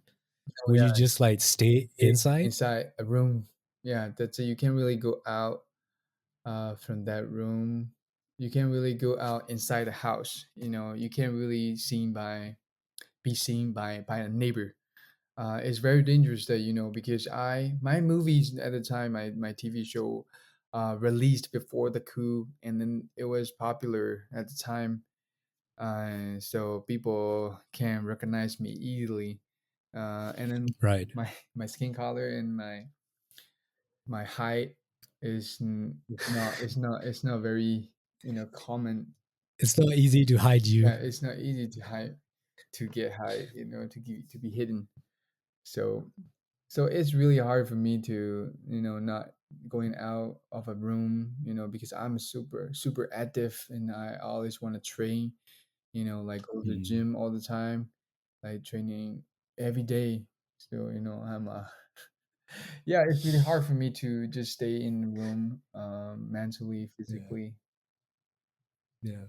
Oh Would you yeah, just like stay stay inside? inside a room. Yeah, that's it. You can't really go out from that room. You can't really go out inside the house. You can't really be seen by a neighbor. It's very dangerous that, because my movies at the time, my TV show released before the coup, and then it was popular at the time, so people can recognize me easily. And then Right. my skin color and my height is not very, common. It's not easy to hide you. Yeah, it's not easy to get high, to be hidden. So it's really hard for me to, not going out of a room, because I'm super super active, and I always want to train, like go to the Mm. gym all the time, like training every day. So, I'm yeah, it's really hard for me to just stay in the room, mentally, Yeah. physically. Yeah.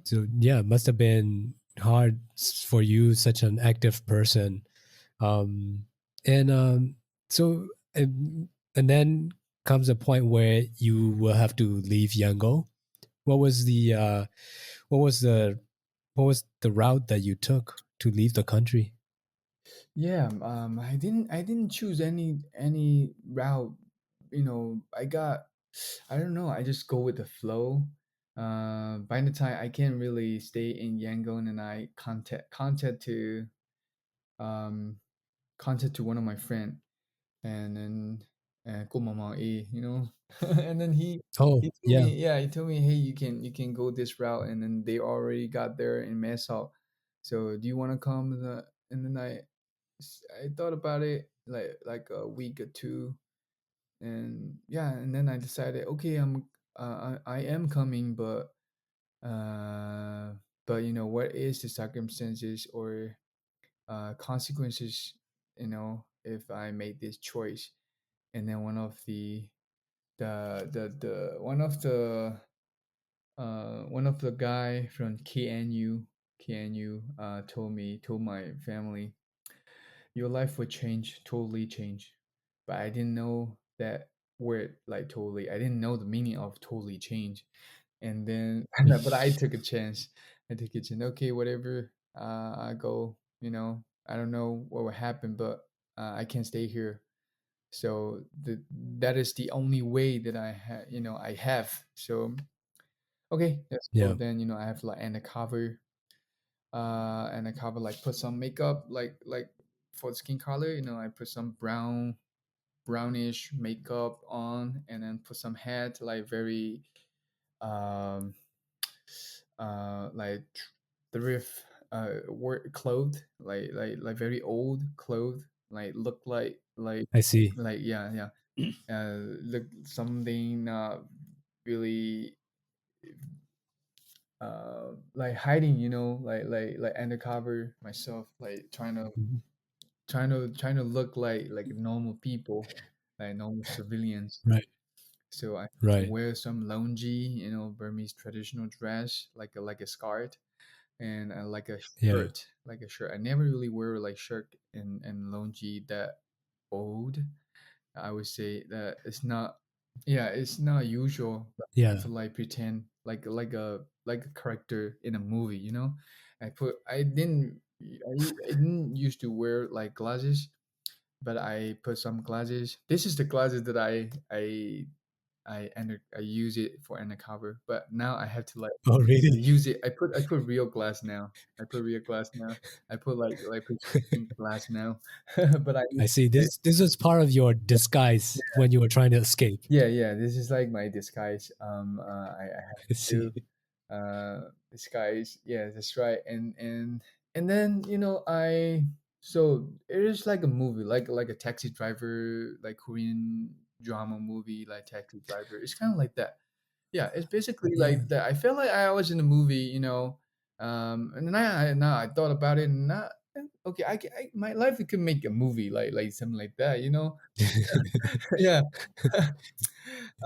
So yeah, it must have been hard for you, such an active person. Um, and so and then comes a point where you will have to leave Yangon. What was the what was the what was the route that you took to leave the country? Yeah, I didn't choose any route. I don't know. I just go with the flow. By the time I can't really stay in Yangon, and I um contact to one of my friend, and then Mama A, and then Oh he told yeah. me, yeah, he told me, hey, you can go this route, and then they already got there in Messal. So do you want to come? And then I thought about it like a week or two, and yeah, and then I decided, okay, I am coming, uh, but what is the circumstances or consequences, if I make this choice. And then one of the one of the guy from KNU told my family, your life would change, totally change. But I didn't know that word, like totally. I didn't know the meaning of totally change. And then, but I took a chance. I took a chance. Okay, whatever. I go. I don't know what will happen, but I can't stay here. So that is the only way that I have. So okay, let's go. Yeah. Then I have like undercover, like put some makeup, like for the skin color. I put some brownish makeup on, and then put some hat, like very um like thrift work clothes, like very old clothes, like look I see. yeah, yeah, look something really like hiding, like undercover myself, like Mhm. trying to look like normal people, like normal civilians. Right. So I Right. wear some longyi, Burmese traditional dress, like a scarf, and Yeah. like a shirt. I never really wear like shirt and longyi that old. I would say that it's not, yeah, it's not usual Yeah. to like pretend like a character in a movie. I didn't used to wear like glasses, but I put some glasses. This is the glasses that I use it for undercover, but now I have to like Oh, really? use it. I put real glass now. I put real glass now. I put like prescription glass now. But I I see. I- This was part of your disguise when you were trying to escape. yeah, yeah. This is like my disguise. I have I to see. disguise. Yeah, that's right. And then so it is like a movie, like a taxi driver, like Korean drama movie, like taxi driver. It's kind of like that. Yeah, it's basically Yeah. like that. I felt like I was in a movie, and then now I thought about it, and okay, my life could make a movie like something like that, yeah.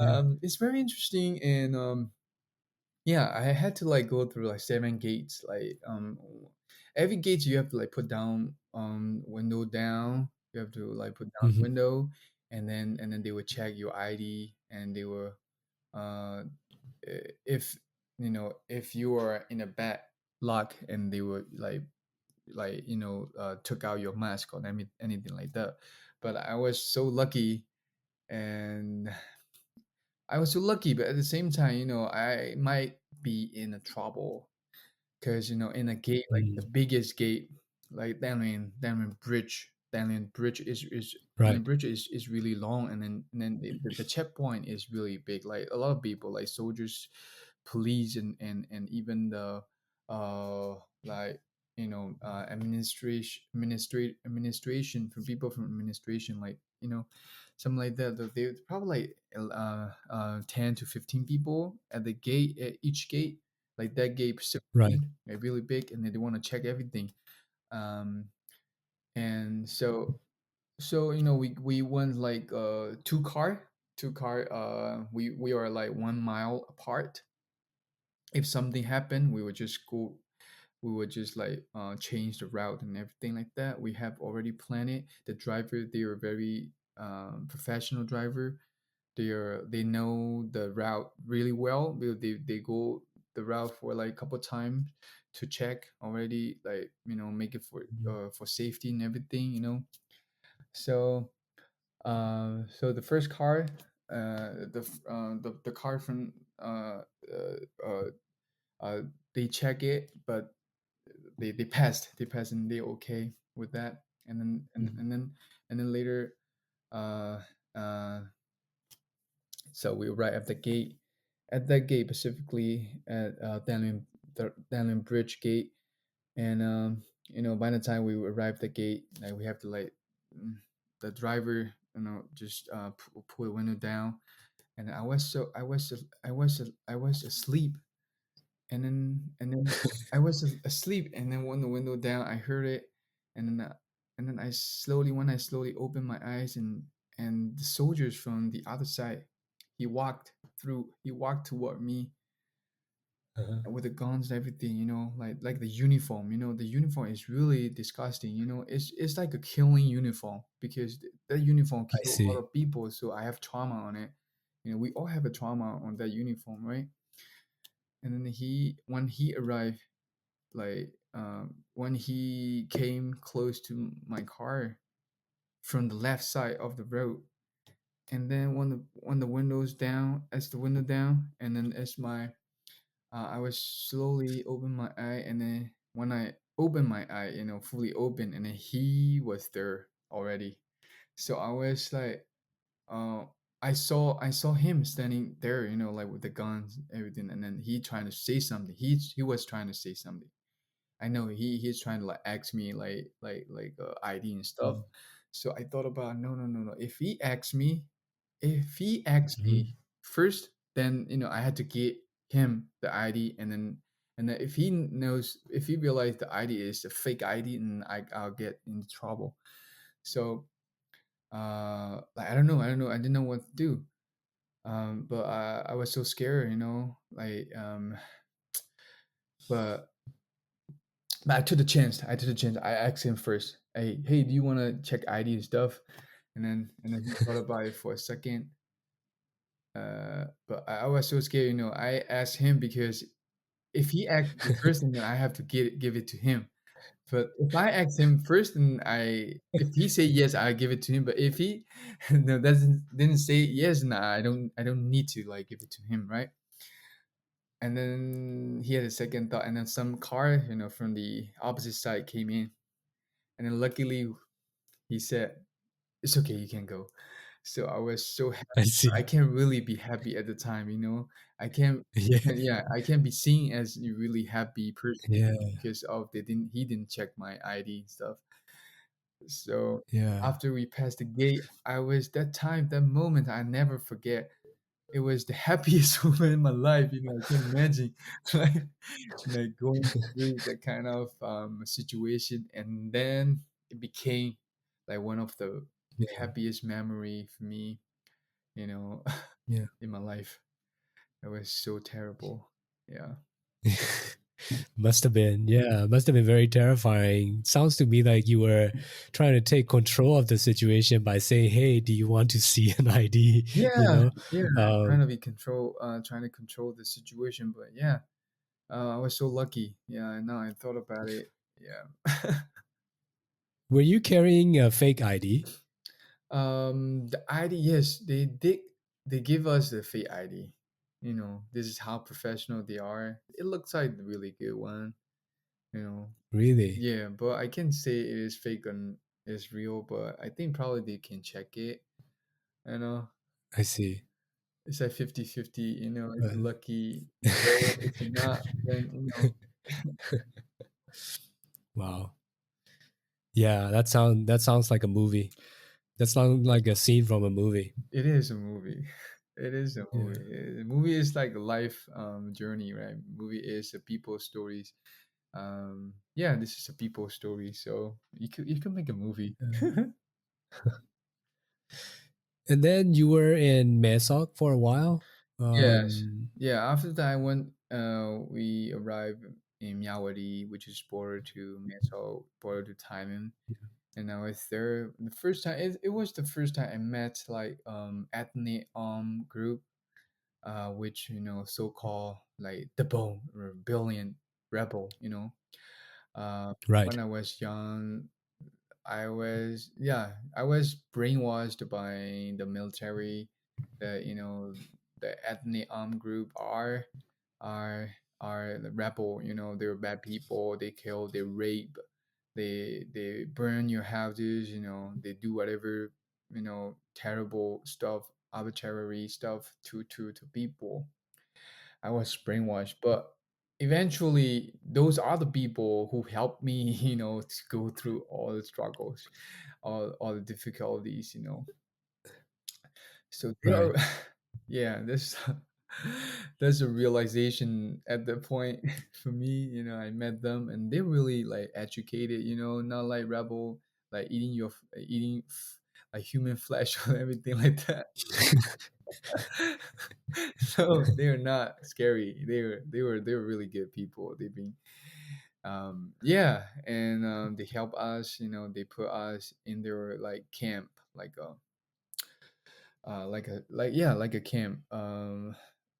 Yeah. It's very interesting, and yeah, I had to like go through like 7 gates, like every gate you have to like put down window down. You have to like put down Mhm. window, and then they would check your ID, and they were uh if if you are in a bad luck, and they would took out your mask or anything like that. But I was so lucky, and but at the same time, I might be in a trouble, because in a gate, like the Mm. biggest gate, like Danlian Bridge is Right. Danlian Bridge is really long, and then the checkpoint is really big. Like a lot of people, like soldiers, police, and even the uh like administration, from people from administration, like something like that. They probably like 10 to 15 people at the gate, at each gate, like that gate Right. separated, like really big, and they want to check everything. um and so we went like two car, we are like 1 mile apart. If something happened, we would just like change the route and everything like that. We have already planned it. The driver, they are very professional driver. They know the route really well, because they go the route for like a couple times to check already, like make it Mhm. for safety and everything. So so the first car, the car from uh, uh, uh, they check it, but they passed and they okay with that. And then Mhm. later, uh uh so we arrive at that gate, specifically at the Danlin Bridge gate. And by the time we arrive at the gate, like we have to like mm, the driver, just pull the window down. And I was asleep. And then I was asleep, and then when the window down, I heard it. And then when I slowly opened my eyes, and the soldiers from the other side, he walked toward me Uh-huh. with the guns and everything, like the uniform. The uniform is really disgusting. It's like a killing uniform, because that uniform I killed a lot see. of people, so I have trauma on it. We all have a trauma on that uniform, right? And then when he arrived, like when he came close to my car from the left side of the road, and then when the window's down, as the window down, and then as my I was slowly open my eye, and then when I opened my eye, fully open, and then he was there already. So I was like, uh, I saw him standing there, like with the guns, everything, and then he trying to say something. He was trying to say something. I know he's trying to like ask me ID and stuff. Mm. So I thought about no, no, no, no. If he asks Mhm. me first, then I had to get him the ID, and then if he realized the ID is a fake ID, and I'll get into trouble. So like I didn't know what to do. But I was so scared, but I took the chance. I took the chance. I asked him first, hey, do you want to check ID and stuff? And then he thought about it for a second. But I was so scared, I asked him because if he asked me first, then I have to give it to him. But if I ask him first, and if he say yes, I give it to him. But if he no doesn't didn't say yes, nah, I don't need to like give it to him, right? And then he had a second thought, and then some car, from the opposite side came in, and then luckily he said, "It's okay, you can go." So I was so happy. I I see. can't really be happy at the time, I can't. Yeah. Yeah, I can't be seen as a really happy person Yeah. because of he didn't check my ID and stuff. So Yeah. after we passed the gate, that moment I never forget. It was the happiest moment in my life. I can imagine, like, going through that kind of situation, and then it became like one of the Yeah. happiest memory for me, you know, Yeah. in my life. It was so terrible. Yeah. Must have been, yeah, must have been very terrifying. Sounds to me like you were trying to take control of the situation by saying, "Hey, do you want to see an ID?" You Yeah, know, yeah, um, trying to control the situation, but yeah, I was so lucky. Yeah, now I thought about it. Yeah. were you carrying a fake ID? The ID, yes, they did. They give us the fake ID. This is how professional they are. It looks like a really good one. You know, Really? yeah, but I can't say it is fake and it's real. But I think probably they can check it. You know, I see. it's like 50-50. It's Uh, lucky. So if you're not, then wow. Yeah, that sounds like a movie. That sounds like a scene from a movie. it is a movie. It is a Yeah. movie. A movie is like a life journey, right? Movie is a people's stories. Yeah, this is a people story, so you could make a movie. And then you were in Mesok for a while. Yes, yeah. After that, we arrived in Myawaddy, which is border to Meso, border to Thailand, and I was there the first time. It was the first time I met like ethnic group, which so-called like the bone rebellion rebel. Right. When I was young, I was brainwashed by the military, that the ethnic armed group are are the rebel. They're bad people. They kill, they rape, they burn your houses. They do whatever terrible stuff, arbitrary stuff to people. I was brainwashed, but eventually those are the people who helped me, to go through all the struggles, all the difficulties. So they Right. are, yeah. There's a realization at that point for me. I met them, and they're really like educated. Not like rebel, like eating like human flesh or everything like that. So they're not scary. They were really good people. They've been yeah, and they help us. They put us in their like camp, like a camp.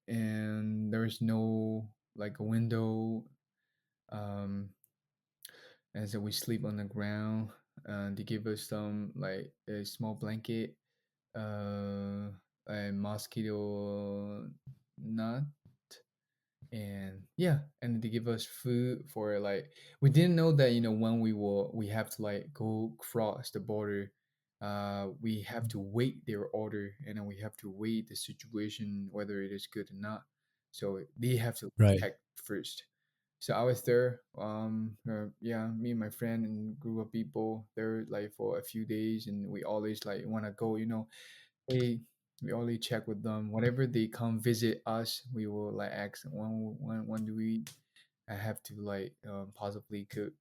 And there's no like a window. Um, and so we sleep on the ground. They give us some like a small blanket, a mosquito nut, and yeah, and they give us food for like, we didn't know that, when we have to like go cross the border, we have to wait their order, and then we have to wait the situation whether it is good or not, so they have to Right. check first. So I was there, yeah, me and my friend and group of people there like for a few days, and we always like want to go, they we only check with them whenever they come visit us. We will like ask when do we have to like possibly could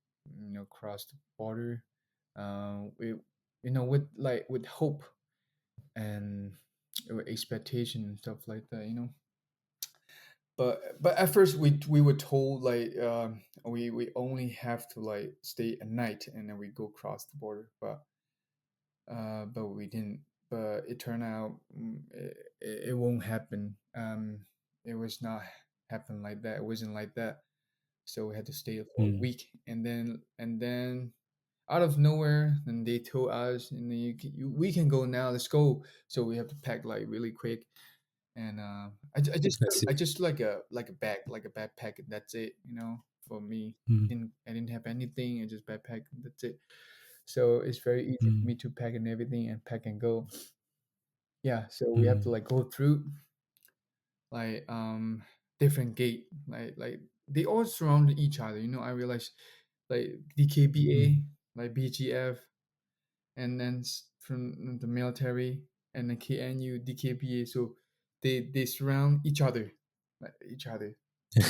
cross the border, we with like with hope and with expectation and stuff like that, but at first we were told like we only have to like stay a night and then we go cross the border, but we didn't. But it turned out, it won't happen. It was not happen like that. It wasn't like that. So we had to stay for a Mm. week, and then out of nowhere, and they told us, and we can go now. Let's go. So we have to pack like really quick, and I see. I just like a bag, like a backpack, and that's it. For me, Mm. I didn't have anything. I just backpack. And that's it. So it's very easy for Mm. me to pack and everything and pack and go. Yeah, so we have to Mm. like go through like different gate, like they all surround each other. I realized like Mm. DKBA, like BGF, and then from the military, and the KNU, DKBA. So they surround each other, like each other.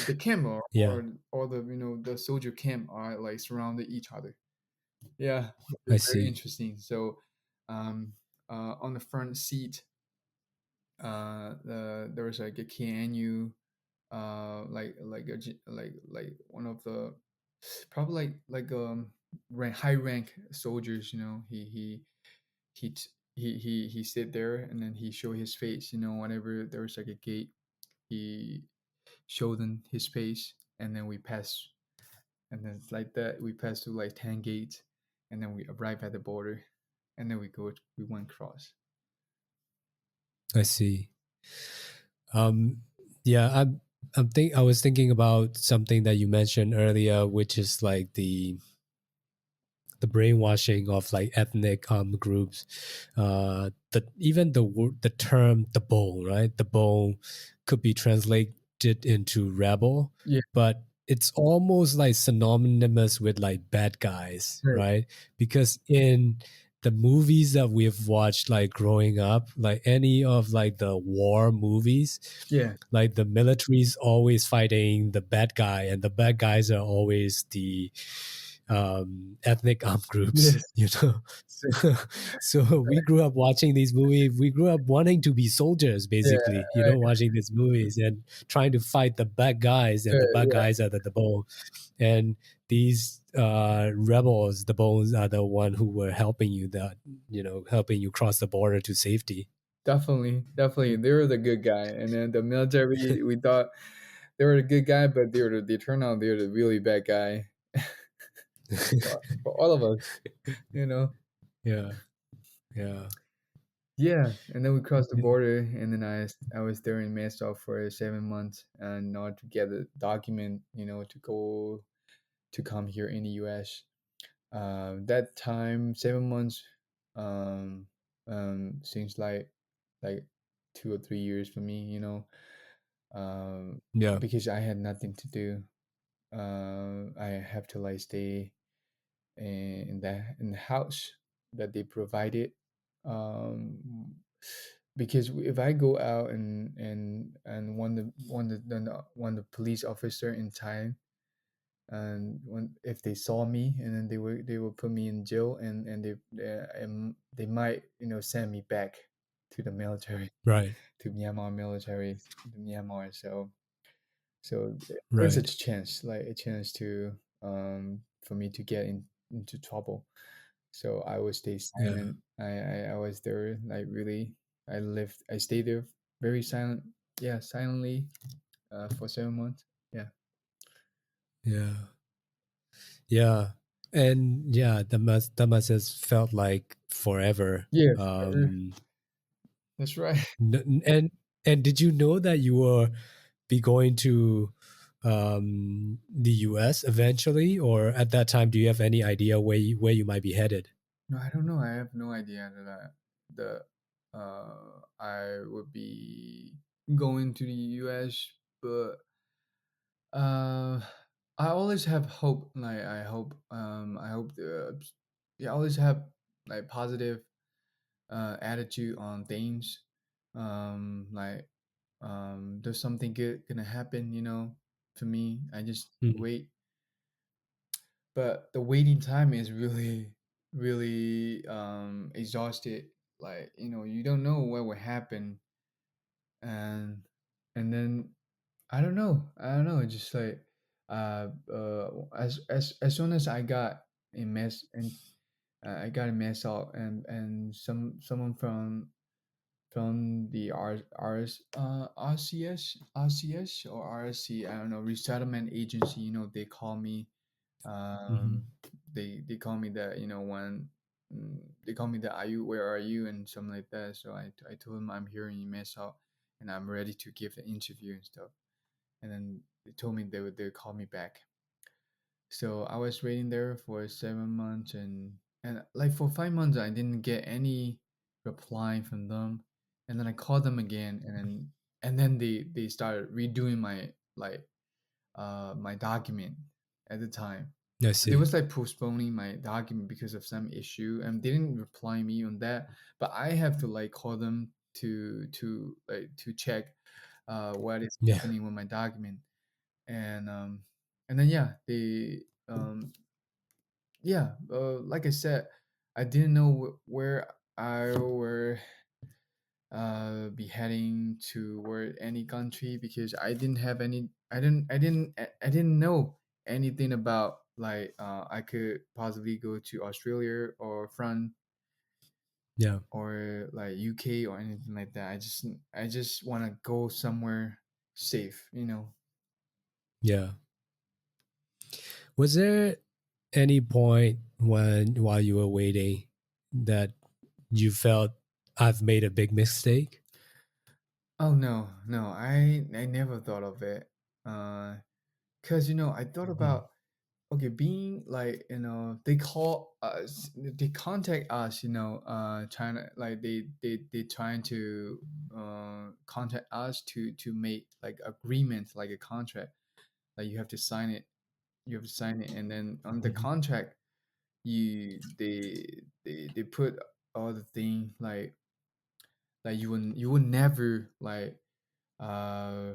The camp, Yeah, or the the soldier camp are like surrounded each other. Yeah, I it's very see. interesting. So, um, on the front seat, there was like a KNU, like like one of the probably high rank soldiers. He t- he sit there, and then he show his face. Whenever there was like a gate, he showed them his face, and then we pass, and then it's like that we pass through like 10 gates, and then we arrive at the border, and then we went cross. I see. Um, yeah, I was thinking about something that you mentioned earlier, which is like the brainwashing of like ethnic groups. Even the term the bone, right? The bone could be translated into rebel, Yeah, but it's almost like synonymous with like bad guys, right. right? Because in the movies that we've watched like growing up, like any of like the war movies, Yeah, like the military's always fighting the bad guy, and the bad guys are always the ethnic armed groups, yes, so, so we grew up watching these movies, we grew up wanting to be soldiers yeah, basically, right, watching these movies and trying to fight the bad guys, and the bad yeah, guys are the bone, and these rebels, the bones, are the one who were helping you, that helping you cross the border to safety. definitely, definitely. They were the good guy, and then the military. We thought they were the good guy, but they turned out they're the really bad guy for all of us. You know. Yeah, yeah. Yeah, and then we crossed the border, and then I was there in Manstow for 7 months, and in order to get a document, to come here in the U.S. That time, 7 months, um, seems like 2 or 3 years for me, Yeah. because I had nothing to do. I have to like stay in the house that they provided, um, because if I go out and one the police officer in time, and when if they saw me, and then they will put me in jail, and they might send me back to the military, Right. to Myanmar military, to Myanmar. So there's a Right. chance, like a chance to for me to get into trouble. So I would stay Yeah. silent. I was there like really. I stayed there very silent. Yeah, silently, for 7 months. Yeah. Yeah. Yeah. And yeah, that must have felt like forever. Yeah. For sure. Um That's right. And did you know that you were be going to the US eventually, or at that time, do you have any idea where you might be headed? No, I don't know. I have no idea that I would be going to the US, but uh, I always have hope. Like I hope the yeah, I always have like positive attitude on things. Like there's something good gonna happen, for me. I just Mm, wait, but the waiting time is really really exhausted. Like you don't know what will happen, and then I don't know, just like as soon as I got a mess, and I got a mess out, and someone from the RCS or RSC, I don't know, resettlement agency, they call me. mhm. um they call me that, when they call me that, are you, where are you, and something like that. So I told them I'm here in Mesa, and I'm ready to give the interview and stuff. And then they told me they would call me back. So I was waiting there for 7 months, and like for 5 months I didn't get any reply from them. And then I called them again, and then they started redoing my, like, my document at the time. I They see. was like postponing my document because of some issue, and they didn't reply me on that. But I have to like call them to check what is Yeah, happening with my document. And then yeah, like I said, I didn't know where I were be heading toward any country, because I didn't know anything about, like, I could possibly go to Australia or France yeah, or like UK or anything like that. I just want to go somewhere safe. yeah. Was there any point while you were waiting that you felt I've made a big mistake? Oh no, no, I never thought of it. Uh, cause I thought Mm, about, okay, being like, they call us, they contact us, China, like they trying to contact us to make like agreements, like a contract, like you have to sign it, and then on the mhm, contract, they put all the thing, like you will never, like, uh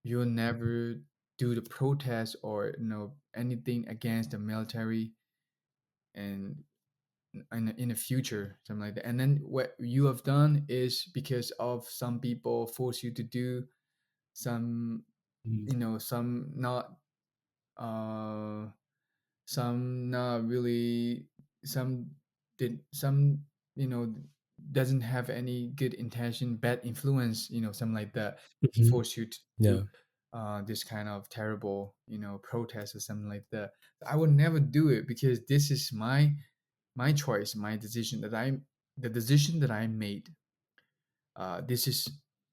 you'll never do the protest or anything against the military, and in the future, something like that. And then what you have done is because of some people force you to do some, mm, some not, uh some not really, some did some, you know doesn't have any good intention, bad influence, something like that, mhm. force you to do Yeah, this kind of terrible, protest or something like that. I would never do it, because this is my choice, my decision, the decision that I made. This is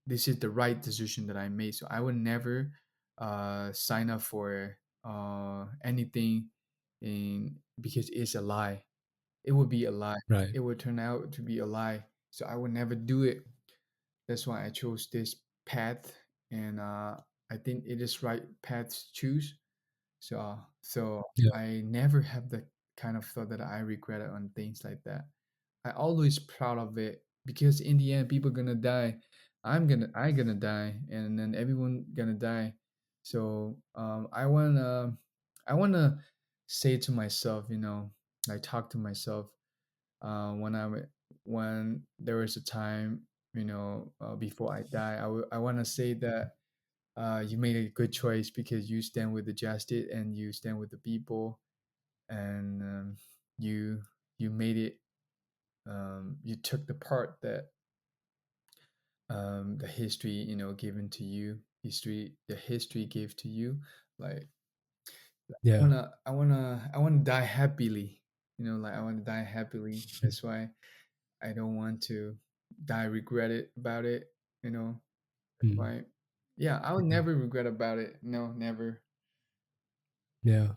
the right decision that I made. So I would never sign up for anything because it's a lie. It would be a lie. right. It would turn out to be a lie. So I would never do it. That's why I chose this path, and I think it is right path to choose. So Yeah, I never have the kind of thought that I regret on things like that. I always proud of it, because in the end, people gonna die. I gonna die, and then everyone gonna die. So I wanna say to myself, like talk to myself, when there is a time, before I die. I wanna say that you made a good choice, because you stand with the justice, and you stand with the people, and you you made it. You took the part that the history, given to you. The history gave to you. Like, yeah, I wanna die happily. Like I want to die happily. That's why I don't want to. that I regretted about it, you know, Mm, right? Yeah, I would yeah. never regret about it. No, never. Yeah.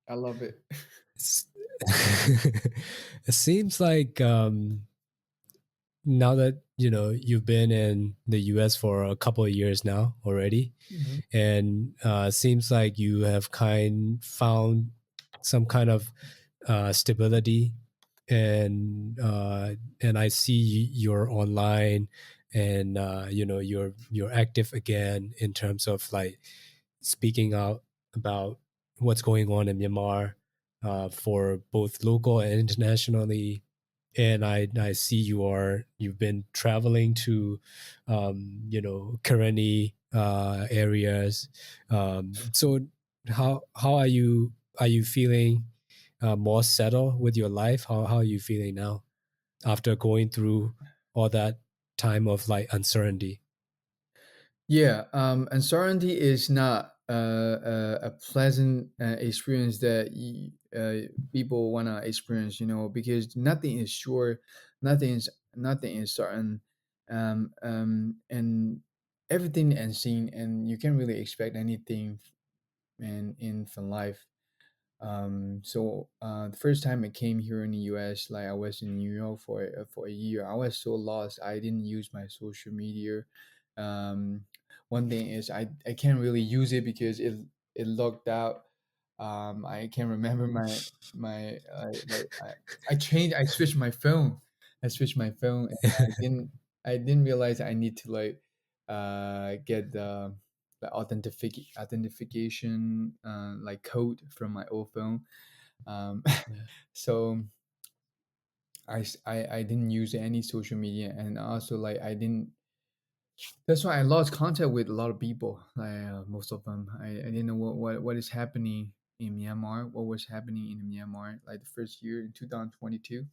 I love it. It's- it seems like now that you've been in the US for a couple of years now already, Mhm. and seems like you have found some kind of stability, and I see you're online, and you're active again in terms of like speaking out about what's going on in Myanmar, for both local and internationally. And I see you've been traveling to Karenni areas. So how are you feeling more settled with your life? How are you feeling now after going through all that time of like uncertainty? Yeah, uncertainty is not a pleasant experience that people wanna experience. You know, because nothing is sure, nothing is certain, and everything unseen, and you can't really expect anything in from life. The first time I came here in the US, like I was in New York for a year. I was so lost. I didn't use my social media. Um, One thing is I can't really use it because it locked out. I can't remember my I changed. I switched my phone. I switched my phone, and I didn't realize I need to like get the authentication like code from my old phone. Um, Yeah. so I didn't use any social media, and also like I didn't. That's why I lost contact with a lot of people. Like most of them, I didn't know what is happening in Myanmar. What was happening in Myanmar? Like the first year in 2022,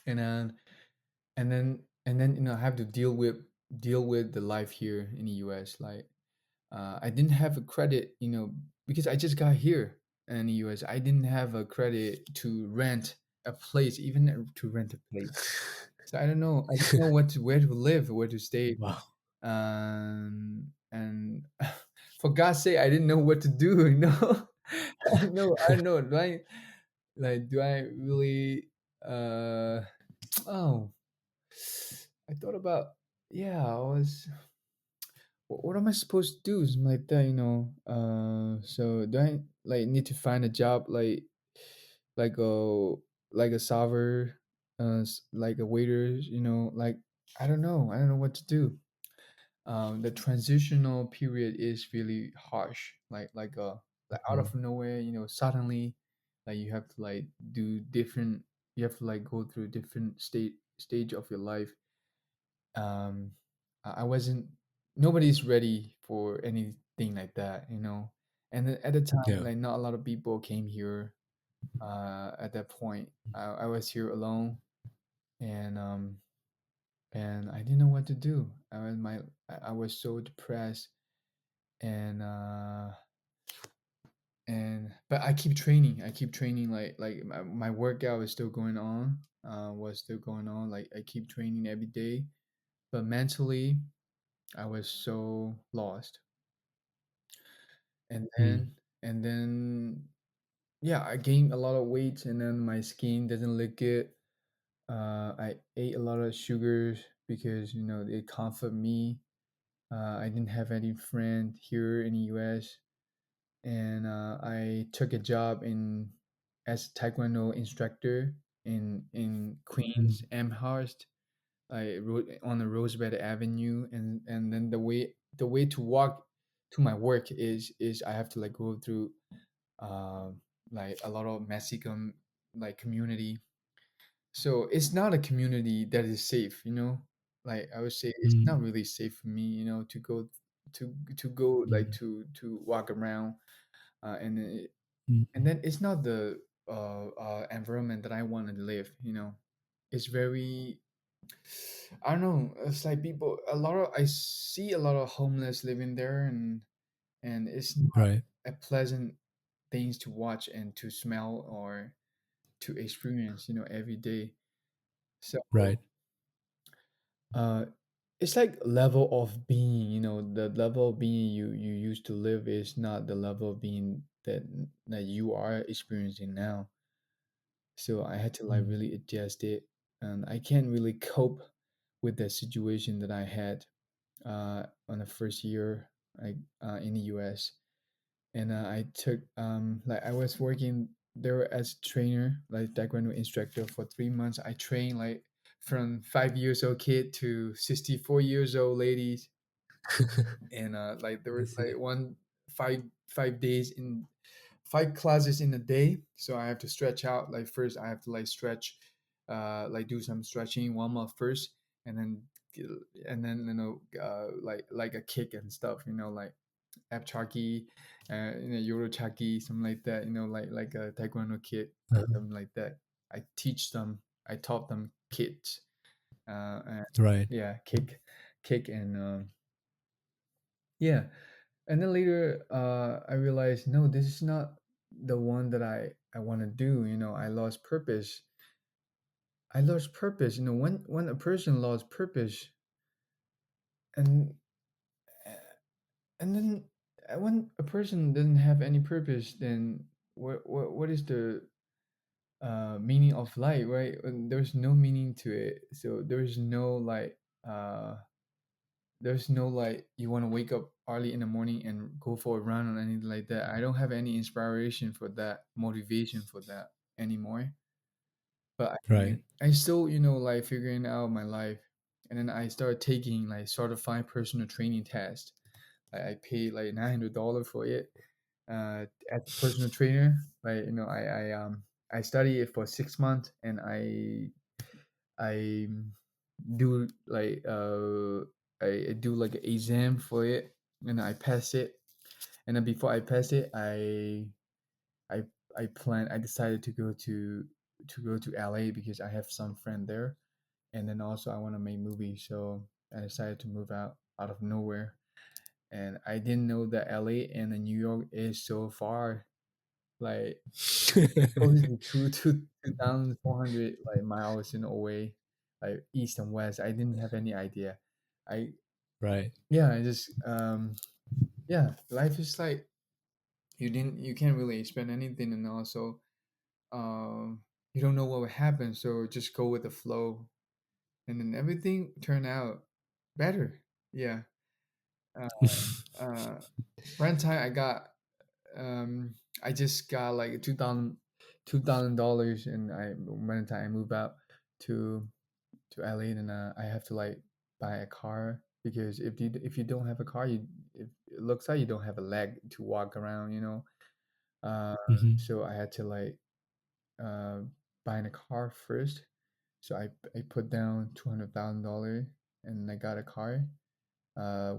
and then I have to deal with the life here in the US. Like I didn't have a credit, because I just got here in the US. I didn't have a credit to rent a place, even to rent a place. So I don't know. I didn't know where to live, where to stay. Wow. And for God's sake, I didn't know what to do. I don't know. Do I really? Oh, I thought about. Yeah, I was. What am I supposed to do? Something like that, So do I like need to find a job like a like a server, like a waiter? Like I don't know what to do. The transitional period is really harsh. Like out Mm, of nowhere, suddenly, like you have to like do different. You have to like go through different stage of your life. um I wasn't Nobody's ready for anything like that. And then at the time, yeah. like not a lot of people came here. At that point, I was here alone, and I didn't know what to do. I was so depressed, and but I keep training, like my workout is still going on, was still going on. Like I keep training every day, but mentally I was so lost. And Mm, then yeah, I gained a lot of weight, and then my skin doesn't look good. I ate a lot of sugars because it comfort me. I didn't have any friend here in the US, and I took a job in as a taekwondo instructor in mm, Queens Amherst. I rode on the Rosebud Avenue, and then the way to walk to my work is I have to like go through like a lot of Mexican like community. So it's not a community that is safe. Like I would say, it's mm, not really safe for me, to go like mm, to walk around, and mm, then it's not the environment that I want to live. It's very, I don't know. It's like I see a lot of homeless living there, and it's not right. a pleasant things to watch and to smell, or to experience, every day. So Right. uh it's like level of being, the level of being you used to live is not the level of being that you are experiencing now. So I had to like Mm. really adjust it, and I can't really cope with the situation that I had on the first year in the US. And I took like I was working there as trainer, like taekwondo instructor for 3 months. I trained like from 5 years old kid to 64 years old ladies, and like there I was see. like five days in 5 classes in a day. So I have to stretch out. Like first I have to like stretch, like do some stretching, warm up first, and then like a kick and stuff, like Abchaki, Eurochaki, something like that. Like a Taekwondo kid or Uh-huh. something like that. I teach them. I taught them kids. And Right. yeah, kick, and yeah. And then later, I realized no, this is not the one that I want to do. I lost purpose. I lost purpose. When a person lost purpose, and and then when a person doesn't have any purpose, then what is the meaning of life, right? And there's no meaning to it. So uh there's no like you want to wake up early in the morning and go for a run or anything like that. I don't have any inspiration for that, motivation for that anymore. But Right. I still, like figuring out my life. And then I started taking like certified personal training test. I paid like $900 for it, as a personal trainer. Like, I study it for 6 months, and I do like I do like an exam for it, and I pass it. And then before I pass it, I I decided to go to LA because I have some friend there, and then also I want to make movies, so I decided to move out of nowhere. And I didn't know that LA and New York is so far, like close to 2,400 like miles in away, like east and west. I didn't have any idea. I Right. Yeah, I just yeah, life is like you can't really expect anything, and also you don't know what will happen, so just go with the flow, and then everything turned out better. Yeah. Uh, uh, Rent time um I just got like $2,000, and I when time I move out to LA, and I have to like buy a car, because if you don't have a car, it looks like you don't have a leg to walk around, uh Hmm. so I had to like uh buy a car first. So I put down $200,000, and I got a car,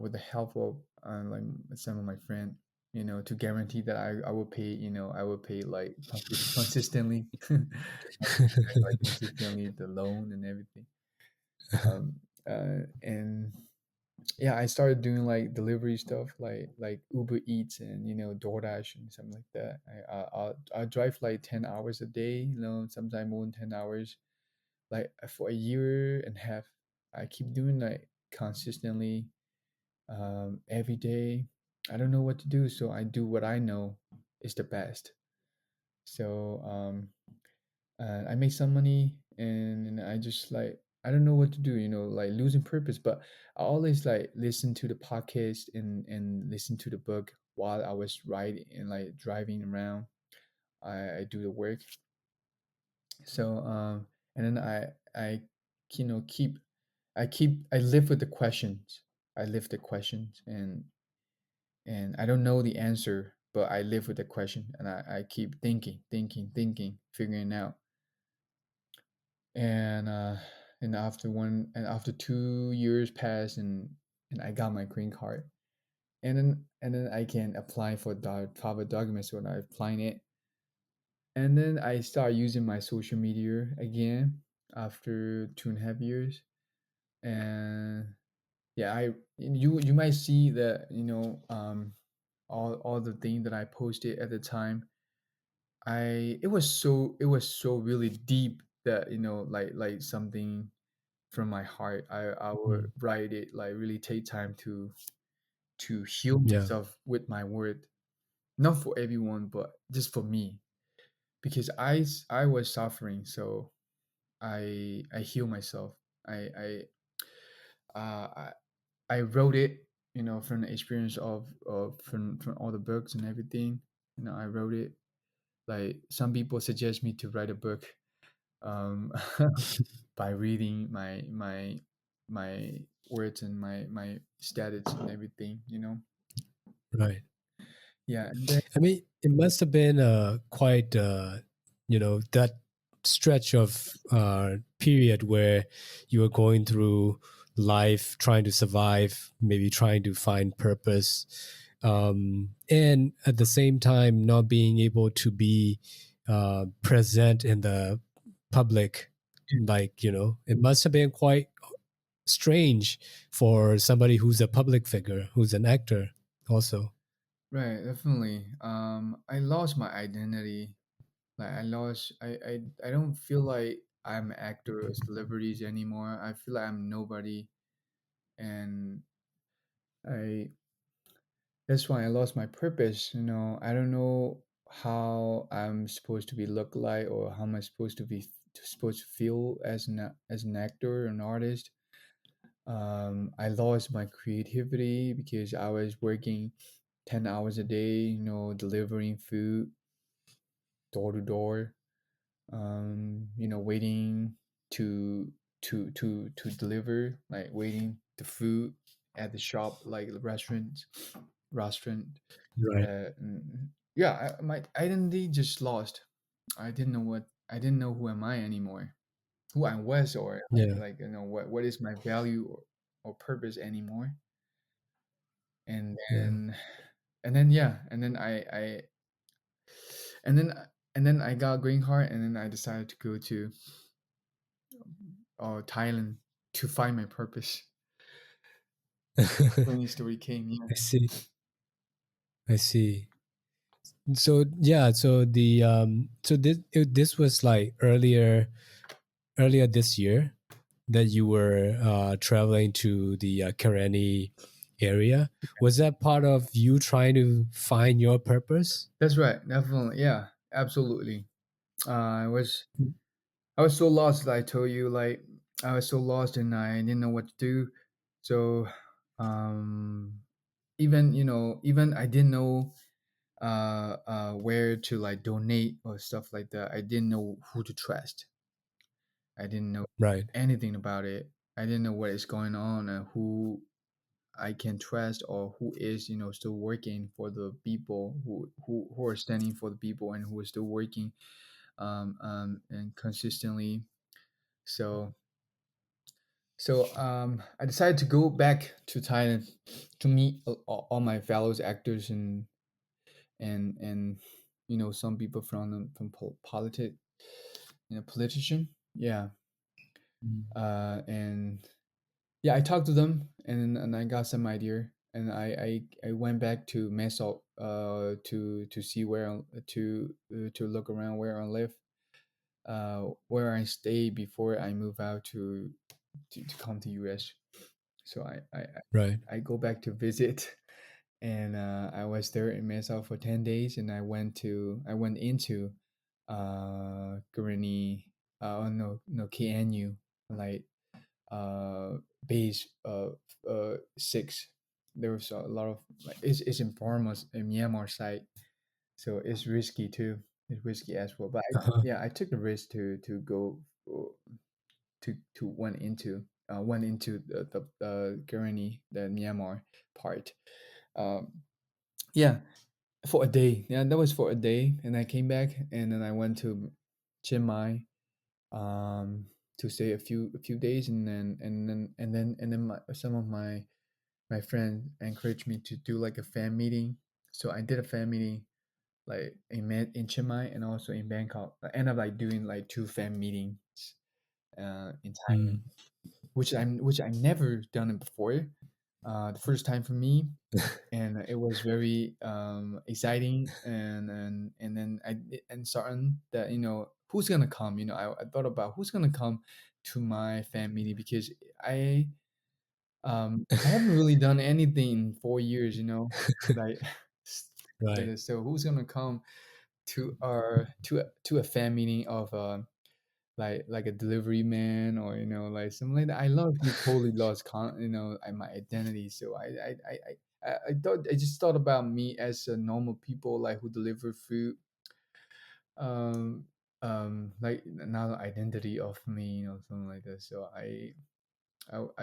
with the help of like some of my friend, to guarantee that I will pay, I will pay like consistently, like consistently the loan and everything. Um, and yeah, I started doing like delivery stuff, like Uber Eats and DoorDash and something like that. I drive like 10 hours a day, sometimes more than 10 hours, like for a year and a half. I keep doing like consistently, every day. I don't know what to do, so I do what I know is the best. So I make some money, and I just like I don't know what to do, like losing purpose. But I always like listen to the podcast and listen to the book while I was riding and like driving around. I do the work. So and then I keep I live with the questions. I live the questions, and I don't know the answer, but I live with the question, and I keep thinking, figuring out. And after 2 years passed, and I got my green card, and then I can apply for the travel documents when I applying it, and then I start using my social media again after 2.5 years. And yeah, you might see that all the things that I posted at the time. it was so really deep that, like something from my heart. I would Mm. write it, like really take time to heal Yeah. myself with my word, not for everyone, but just for me, because I was suffering, so I heal myself. I I I wrote it, from the experience of from all the books and everything. I wrote it. Like some people suggest me to write a book, um, by reading my words and my status and everything. Right. Yeah, and then I mean, it must have been quite, that stretch of period where you were going through life, trying to survive, maybe trying to find purpose, and at the same time not being able to be present in the public. Like, it must have been quite strange for somebody who's a public figure, who's an actor, also. right, definitely. I lost my identity. Like I don't feel like I'm an actor or celebrities anymore. I feel like I'm nobody, and I that's why I lost my purpose. I don't know how I'm supposed to be look like, or how am I supposed to feel as an actor or an artist. I lost my creativity because I was working 10 hours a day, delivering food door to door, waiting to to deliver, like waiting the food at the shop, like the restaurant. Right. Yeah, my identity just lost. I didn't know who am I anymore, who I was, or Yeah. what is my value, or purpose anymore. And Yeah. then yeah, and then and then I got a green card, and then I decided to go to Thailand to find my purpose. Funny story came, yeah. I see. I see. So yeah, so this was like earlier this year that you were traveling to the Karani area. Was that part of you trying to find your purpose? That's right, definitely, yeah, absolutely. I was so lost, like I told you, like I was so lost and I didn't know what to do. So, um, even I didn't know where to like donate or stuff like that. I didn't know who to trust. I didn't know Right. anything about it. I didn't know what is going on and who I can trust, or who is still working for the people, who are standing for the people, and who are still working and consistently. So I decided to go back to Thailand to meet all my fellows actors, and some people from politics, politician. Yeah, Mm. and yeah, I talked to them, and I got some idea, and I went back to Mesop to see to look around where I live, where I stay before I move out to come to US. So Right. I go back to visit, and I was there in Mesop for 10 days, and I went into Gurney, no KNU, like uh base 6. There was a lot of, like, it's in Burma, in Myanmar side, so it's risky too. It's risky as well, but Uh-huh. yeah, I took the risk to go to went into the Gurney, the Myanmar part. um yeah, for a day. Yeah, that was for a day, and I came back, and then I went to Chiang Mai, um to stay a few days, and then some of my friends encouraged me to do like a fan meeting. So I did a fan meeting, like in Chiang Mai and also in Bangkok. I ended up like doing like two fan meetings in Thailand, Mm. which I never done it before. the first time for me, and it was very exciting. And then and certain that who's gonna come. I thought about who's gonna come to my fan meeting because I haven't really done anything in 4 years. Like Right. so who's gonna come to our to a fan meeting of like a delivery man or like something like that. I love he totally lost my identity. So I thought I just thought about me as a normal people like who deliver food, um like another identity of me, something like that. So I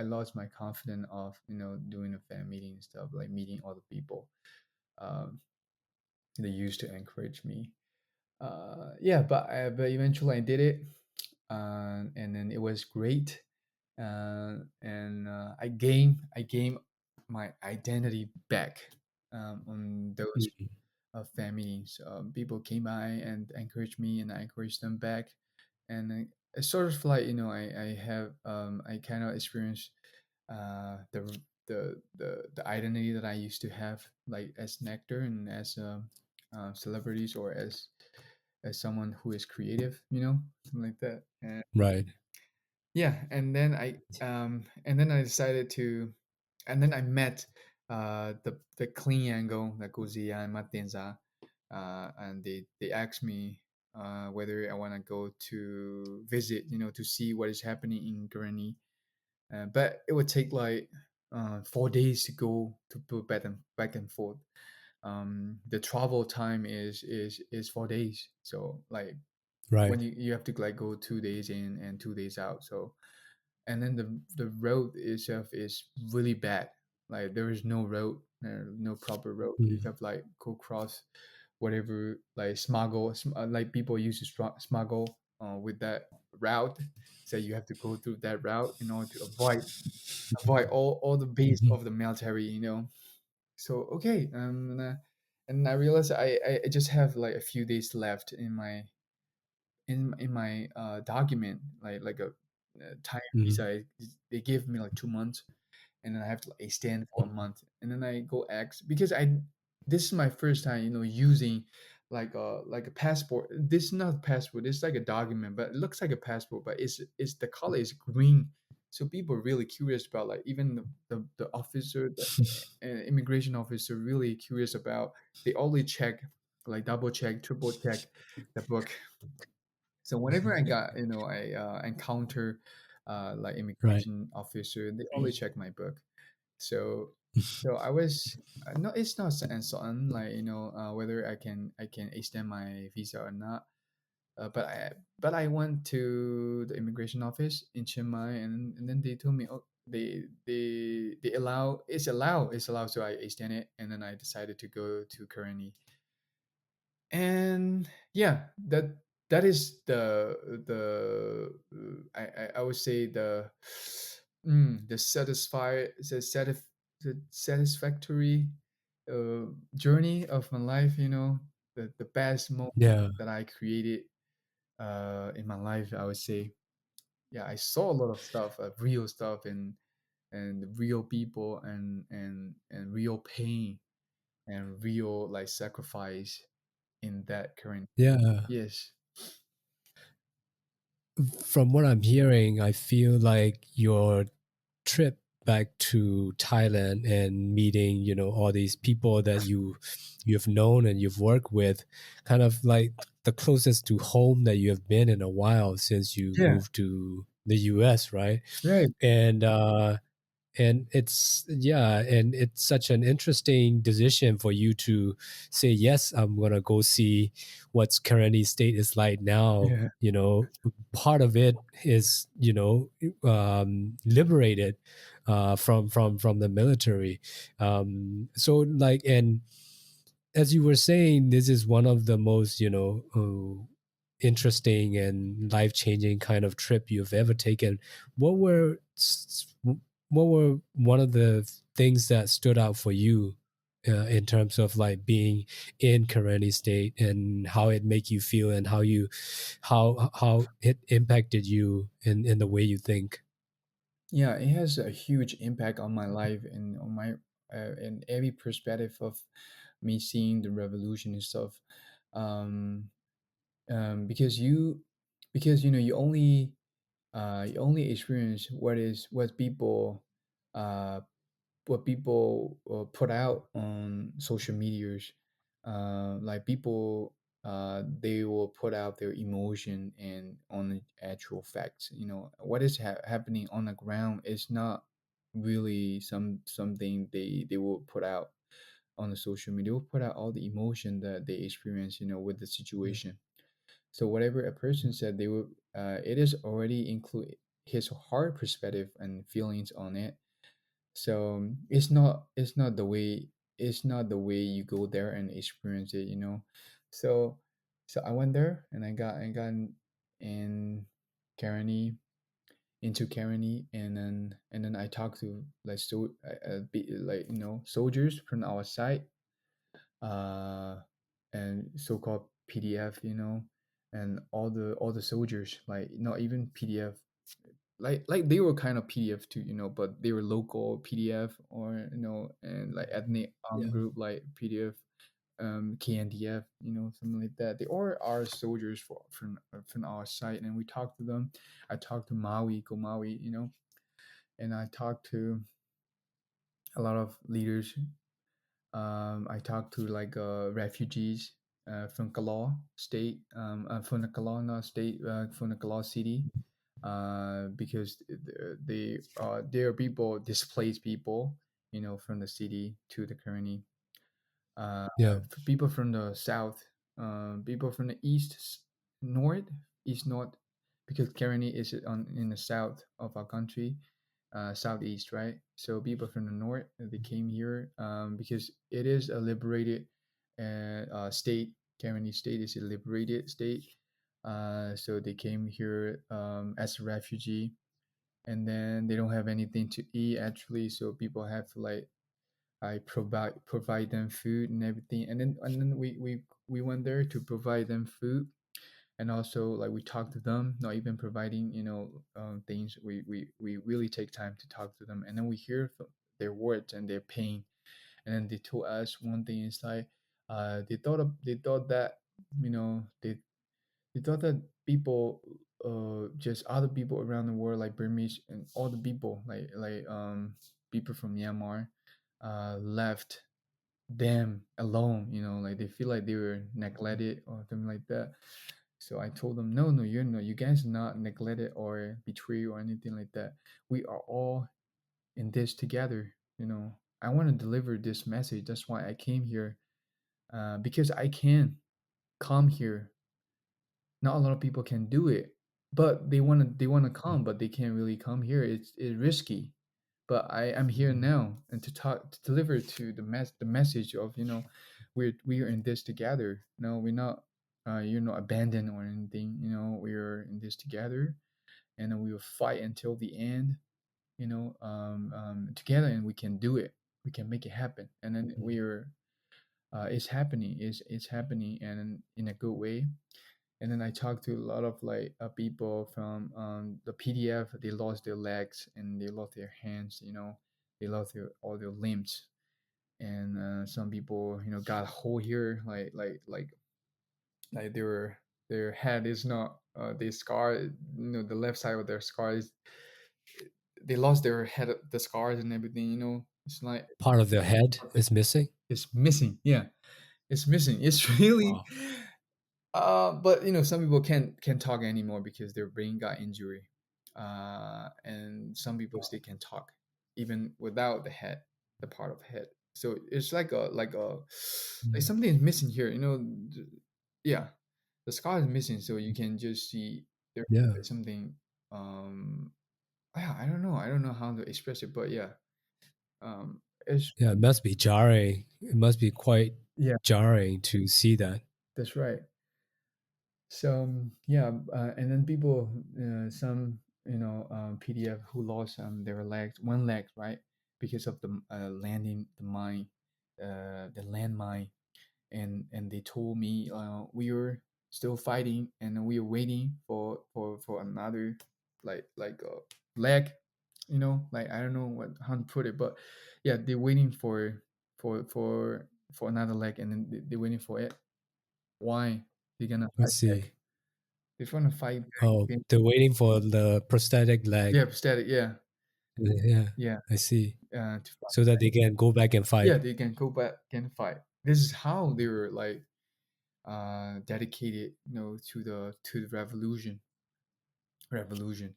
lost my confidence of doing a fan meeting and stuff, like meeting other people. um they used to encourage me. Yeah, but eventually I did it, and then it was great. And I gained my identity back on those Mhm. fan meetings. People came by and encouraged me, and I encouraged them back. And it's sort of like I kind of experienced the identity that I used to have, like as an actor and as celebrities, or as someone who is creative, something like that. And Right. yeah, and then I decided to, and then I met the clean angle, like Guzia and Matenza, and they asked me whether I want to go to visit, to see what is happening in Gurney. But it would take like 4 days to go to put back and forth. The travel time is 4 days, so like Right. when you have to like go 2 days in and 2 days out. So and then the road itself is really bad. Like there is no road, no proper road. You Mhm. have like go cross whatever, like like people used to smuggle with that route. So you have to go through that route in order to avoid all the base Mhm. of the military. So okay, and I realized I just have like a few days left in my document, like a time Mhm. visa. They give me like 2 months, and then I have to like extend for a Mhm. month, and then I go X because I this is my first time using like a passport. This is not a passport. It's like a document, but it looks like a passport, but it's the color is green. So people are really curious about, like, even the officer, the immigration officer, really curious about. They always check, like double check, triple check the book. So whenever I got, I encounter like Right. immigration officer, they always check my book. So I was no, it's not set and so on, like whether I can extend my visa or not. But I went to the immigration office in Chiang Mai, and then they told me, oh, they allow, so I extend it, and then I decided to go to currently. And yeah, that is I would say the satisfactory journey of my life, the best moment Yeah. that I created in my life, I would say. Yeah, I saw a lot of stuff, real stuff, and real people, and real pain, and real like sacrifice in that current. Yeah. Yes. From what I'm hearing, I feel like your trip back to Thailand and meeting, all these people that you've known and you've worked with, kind of like the closest to home that you have been in a while since you Yeah. moved to the US, right? Right. And it's such an interesting decision for you to say, yes, I'm gonna go see what's currently state is like now. Yeah. Part of it is liberated from the military. So like, and as you were saying, this is one of the most interesting and life changing kind of trip you've ever taken. What were what were one of the things that stood out for you in terms of like being in Karenni State, and how it make you feel, and how it impacted you in the way you think? Yeah, it has a huge impact on my life and on my and every perspective of me seeing the revolution and stuff. Um, because you only experience uh, what people put out on social medias. Like people, they will put out their emotion and on the actual facts. You know what is happening on the ground is not really something they will put out on the social media. They will put out all the emotion that they experience. You know, with the Yeah. situation. So whatever a person said, they will. It is already include his heart perspective and feelings on it. So it's not the way you go there and experience it, you know. So I went there and I got in Karani into Karani, and then I talked to like like you know soldiers from our side, uh and so-called PDF, you know, and all the soldiers, like not even PDF, like they were kind of PDF too, you know, but they were local PDF, or you know, and like ethnic Yeah. group like PDF, KNDF, you know, something like that. They all are soldiers from our side, and we talked to them. I talked to Maui, you know, and I talked to a lot of leaders. I talked to like refugees from Kalaw State, from the Kelowna State, from the Kalaw City, because they are people, displaced people, you know, from the city to the Kearney. Uh, Yeah. People from the south, people from the north, east north, because Kearney is on in the south of our country, southeast, right? So people from the north, they came here because it is a liberated state. Kearney State is a liberated state. So they came here as a refugee, and then they don't have anything to eat actually. So people have to like I provide them food and everything, and then we went there to provide them food, and also like we talked to them, not even providing, you know, things. We really take time to talk to them, and then we hear their words and their pain, and then they told us one thing is like they thought that, you know, they thought that people, just other people around the world, like Burmese and all the people, people from Myanmar, left them alone. You know, like they feel like they were neglected or something like that. So I told them, no, you guys are not neglected or betrayed or anything like that. We are all in this together. You know, I want to deliver this message. That's why I came here, because I can come here. Not a lot of people can do it, but they want to come, but they can't really come here. It's risky. But I am here now, and to talk to deliver to the message of, you know, we are in this together. No, we're not you're not abandoned or anything. You know, we are in this together, and then we will fight until the end. You know, together, and we can do it. We can make it happen, and then we are. It's happening. It's happening, and in a good way. And then I talked to a lot of like people from the PDF. They lost their legs and they lost their hands. You know, they lost all their limbs. And some people, you know, got a hole here, like their head is not they scar. You know, the left side of their scar is they lost their head, the scars and everything. You know, it's like Part of their head is missing. it's missing. Yeah, it's missing. It's really. Wow. But you know, some people can't talk anymore because their brain got injury, and some people still can talk even without the head, the part of head. So it's like Mm. something is missing here. You know, yeah, the scar is missing, so you can just see there's Yeah. something. Um, yeah, I don't know how to express it, but yeah, it's Yeah. It must be jarring. It must be quite yeah, jarring to see that. that's right. So yeah, and then people, some you know, PDF who lost their legs, one leg, right, because of the landing the mine, the landmine, and they told me we were still fighting and we were waiting for another leg. you know, like I don't know how to put it, but yeah, they're waiting for another leg, and then they're waiting for it. Why? They're gonna I fight see. back. They're trying to fight back Oh, against, they're waiting for the prosthetic leg. yeah, prosthetic, yeah, Yeah, yeah, I see. to fight. So that they can go back and Yeah, fight. they can go back and fight. This is how they were like dedicated, you know, to the revolution.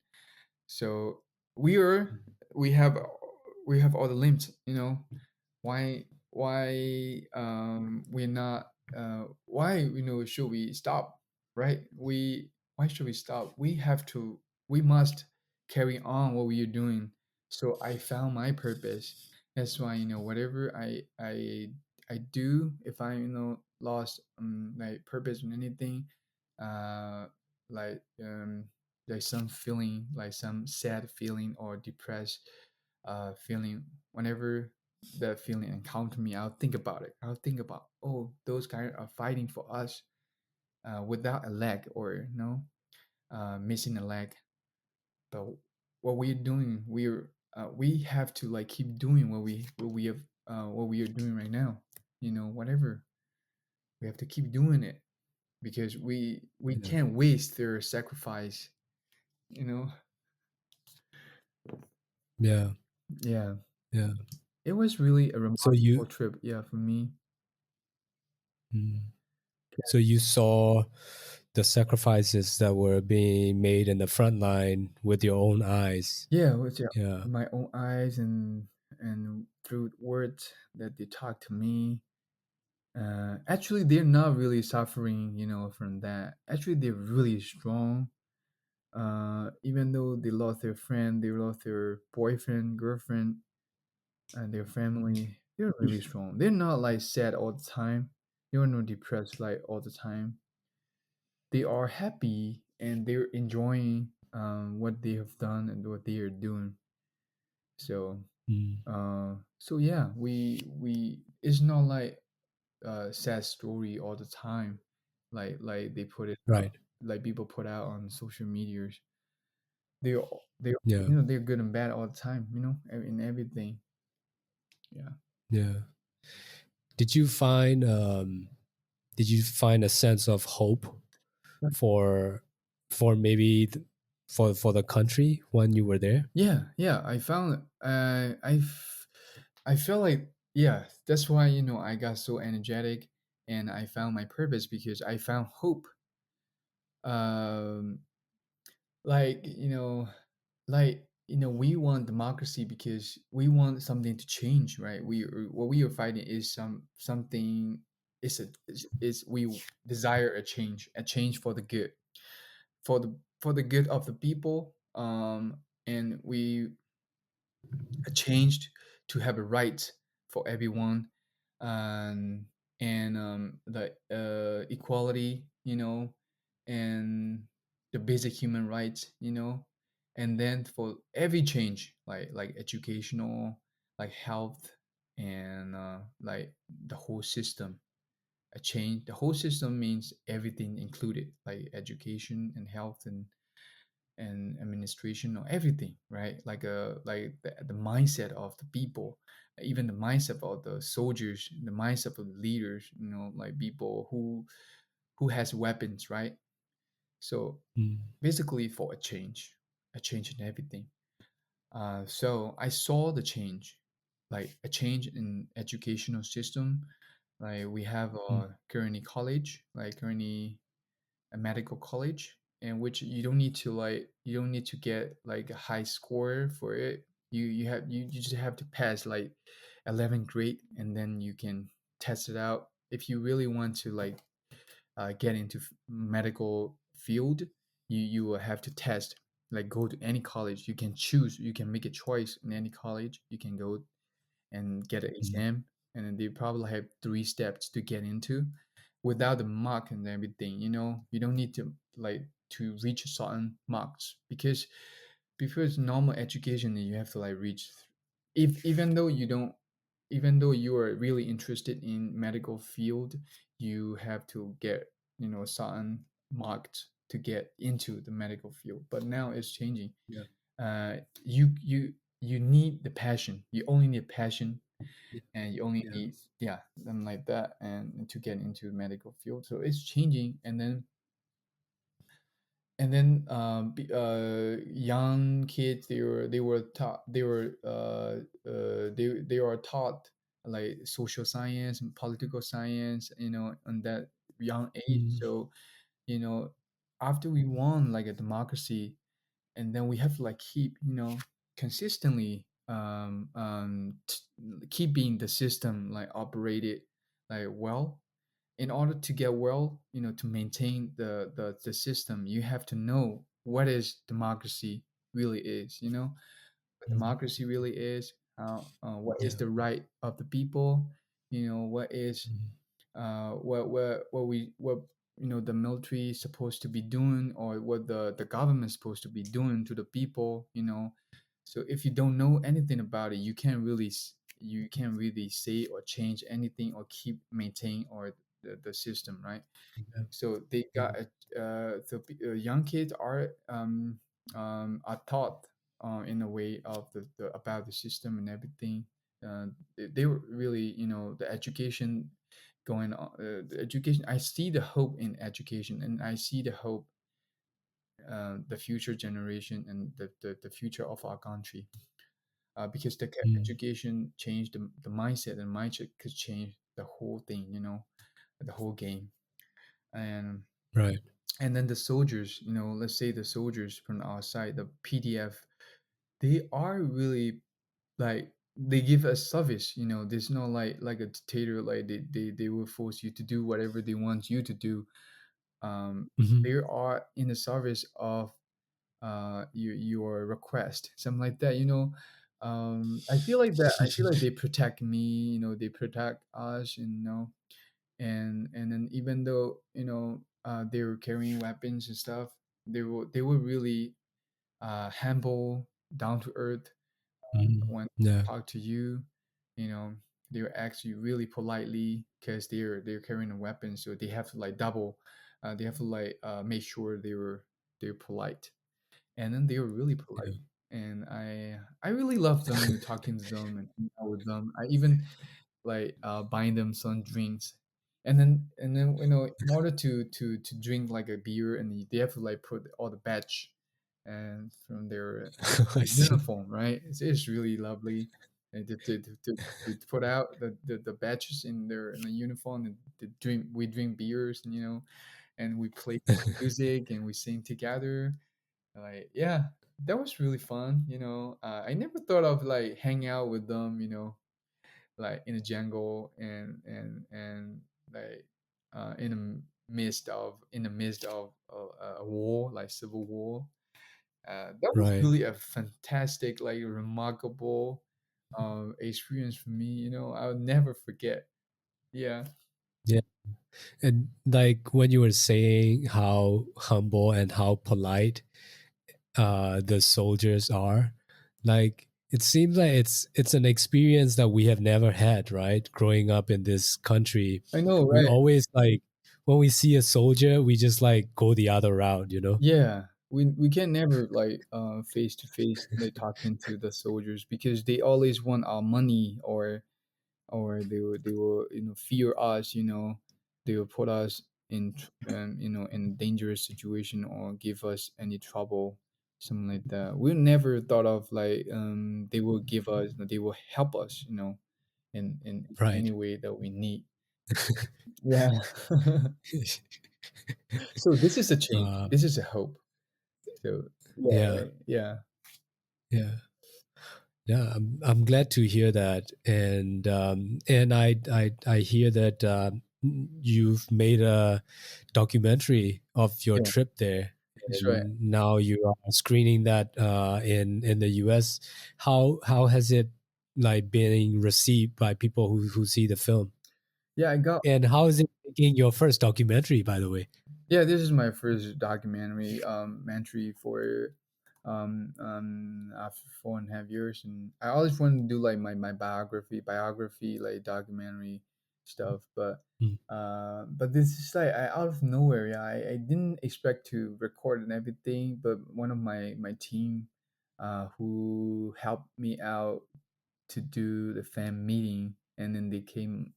So we are we have we have all the limbs, you know. Why we're not why, you know, should we stop, right? We Why should we stop? We must carry on what we are doing. So I found my purpose. That's why, you know, whatever I do, if I, you know, lost like purpose in anything, uh like there's some feeling, like some sad feeling or depressed feeling, whenever that feeling encounter me, I'll think about it. I'll think about, oh, those guys are fighting for us without a leg, or no, missing a leg. But what we're doing, we have to like keep doing what we are doing right now. You know, whatever, we have to keep doing it, because we Yeah, can't waste their sacrifice. You know, yeah, yeah. yeah. It was really a So remarkable you, trip, yeah, for me. mm, so you saw the sacrifices that were being made in the front line with your own eyes. Yeah, with, yeah, Yeah. my own eyes, and through words that they talk to me. Actually, they're not really suffering, you know, from that. Actually, they're really strong. Even though they lost their friend, they lost their boyfriend, girlfriend, and their family, they're really strong. They're not like sad all the time. They're not depressed like all the time. They are happy and they're enjoying what they have done and what they are doing. So Mm, so yeah, we it's not like a sad story all the time, like they put it right. like people put out on social medias. They, Yeah. you know, they're good and bad all the time, you know, in everything. Yeah. Yeah. Did you find did you find a sense of hope for maybe for the country when you were there? Yeah, yeah. I found I feel like, yeah. That's why, you know, I got so energetic, and I found my purpose because I found hope. Um, like you know, we want democracy because we want something to change, right? What we are fighting is something. Is we desire a change for the good, for the good of the people. And we changed to have a right for everyone, um, and the equality, you know, and the basic human rights, you know, and then for every change, like educational, like health, and like the whole system. A change, the whole system means everything included, like education and health and administration or everything, right? Like the mindset of the people, even the mindset of the soldiers, the mindset of the leaders, you know, like people who has weapons, right? So Mm, basically for a change in everything. So I saw the change, like a change in educational system. Like we have mm, currently college, like currently a medical college, in which you don't need to you don't need to get like a high score for it. You just have to pass like 11th grade, and then you can test it out. If you really want to get into medical field, you will have to test, like go to any college. You can choose, you can make a choice in any college. You can go and get an mm, exam, and then they probably have 3 steps to get into without the mark and everything. You know, you don't need to to reach certain marks, because normal education you have to like reach, if even though you don't, even though you are really interested in medical field, you have to get, you know, certain marked to get into the medical field. But now it's changing. yeah. you need the passion. You only need passion, and you only Yeah. need, yeah, something like that, and to get into medical field. So it's changing. Young kids, they were taught, they are taught like social science and political science, on that young age. Mm, So, you know after we won like a democracy, and then we have to like keep, consistently, keeping the system like operated like well. In order to get well, to maintain the system, you have to know what is democracy really is, what mm, democracy really is, what is yeah. the right of the people, what is, Mm, what the military is supposed to be doing, or what the government is supposed to be doing to the people. So if you don't know anything about it, you can't really say or change anything, or keep maintain, or the system, right? yeah. So they Yeah. got young kids are taught, in a way of the about the system and everything. They were really, the education going on, the education. I see the hope in education, and I see the hope, the future generation, and the future of our country, because Mm, education changed the mindset, and mindset could change the whole thing, the whole game. and right. and then the soldiers, let's say the soldiers from our side, the PDF, they are really like, they give us service. There's no like a dictator, like they will force you to do whatever they want you to do. Hmm. They are in the service of your request, something like that. I feel like they protect me, they protect us, and then even though, they were carrying weapons and stuff, they were really humble, down to earth. Hmm. When Yeah. they talk to you, you know they will ask you really politely, because they're carrying a weapon, so they have to like double, they have to like make sure they're polite. And then they were really polite, Yeah. and I really love them, talking to them and hanging out with them. I even like buying them some drinks. And then in order to drink like a beer, and they have to like put all the badge and from their I see. uniform, right? It's really lovely. And to put out the badges in the uniform, and we drink beers, and we play music, and we sing together. Like, yeah, that was really fun. I never thought of like hanging out with them, like in a jungle, and like in the midst of a war, like civil war. That was Right. really a fantastic, like remarkable experience for me. I'll never forget. Yeah. Yeah. And like when you were saying how humble and how polite the soldiers are, like it seems like it's an experience that we have never had, right? Growing up in this country, I know, we right? always like when we see a soldier, we just like go the other route, you know? Yeah, we can never like face to face like talking to the soldiers, because they always want our money, or they will fear us. They will put us in dangerous situation, or give us any trouble, something like that. We never thought of like they will give us, they will help us, in Right. any way that we need. Yeah. So this is a change, uh, this is a hope. So yeah, yeah. right, yeah. Yeah. Yeah, I'm glad to hear that, and I hear that you've made a documentary of your Yeah, trip there, that's right. and now you are screening that in the U.S. How has it like being received by people who see the film, Yeah, I got and how is it making your first documentary, by the way? Yeah, this is my first documentary entry for after 4.5 years, and I always wanted to do like my biography like documentary stuff, Mm, but this is like out of nowhere. Yeah, I didn't expect to record and everything, but one of my team who helped me out to do the fan meeting, and then they came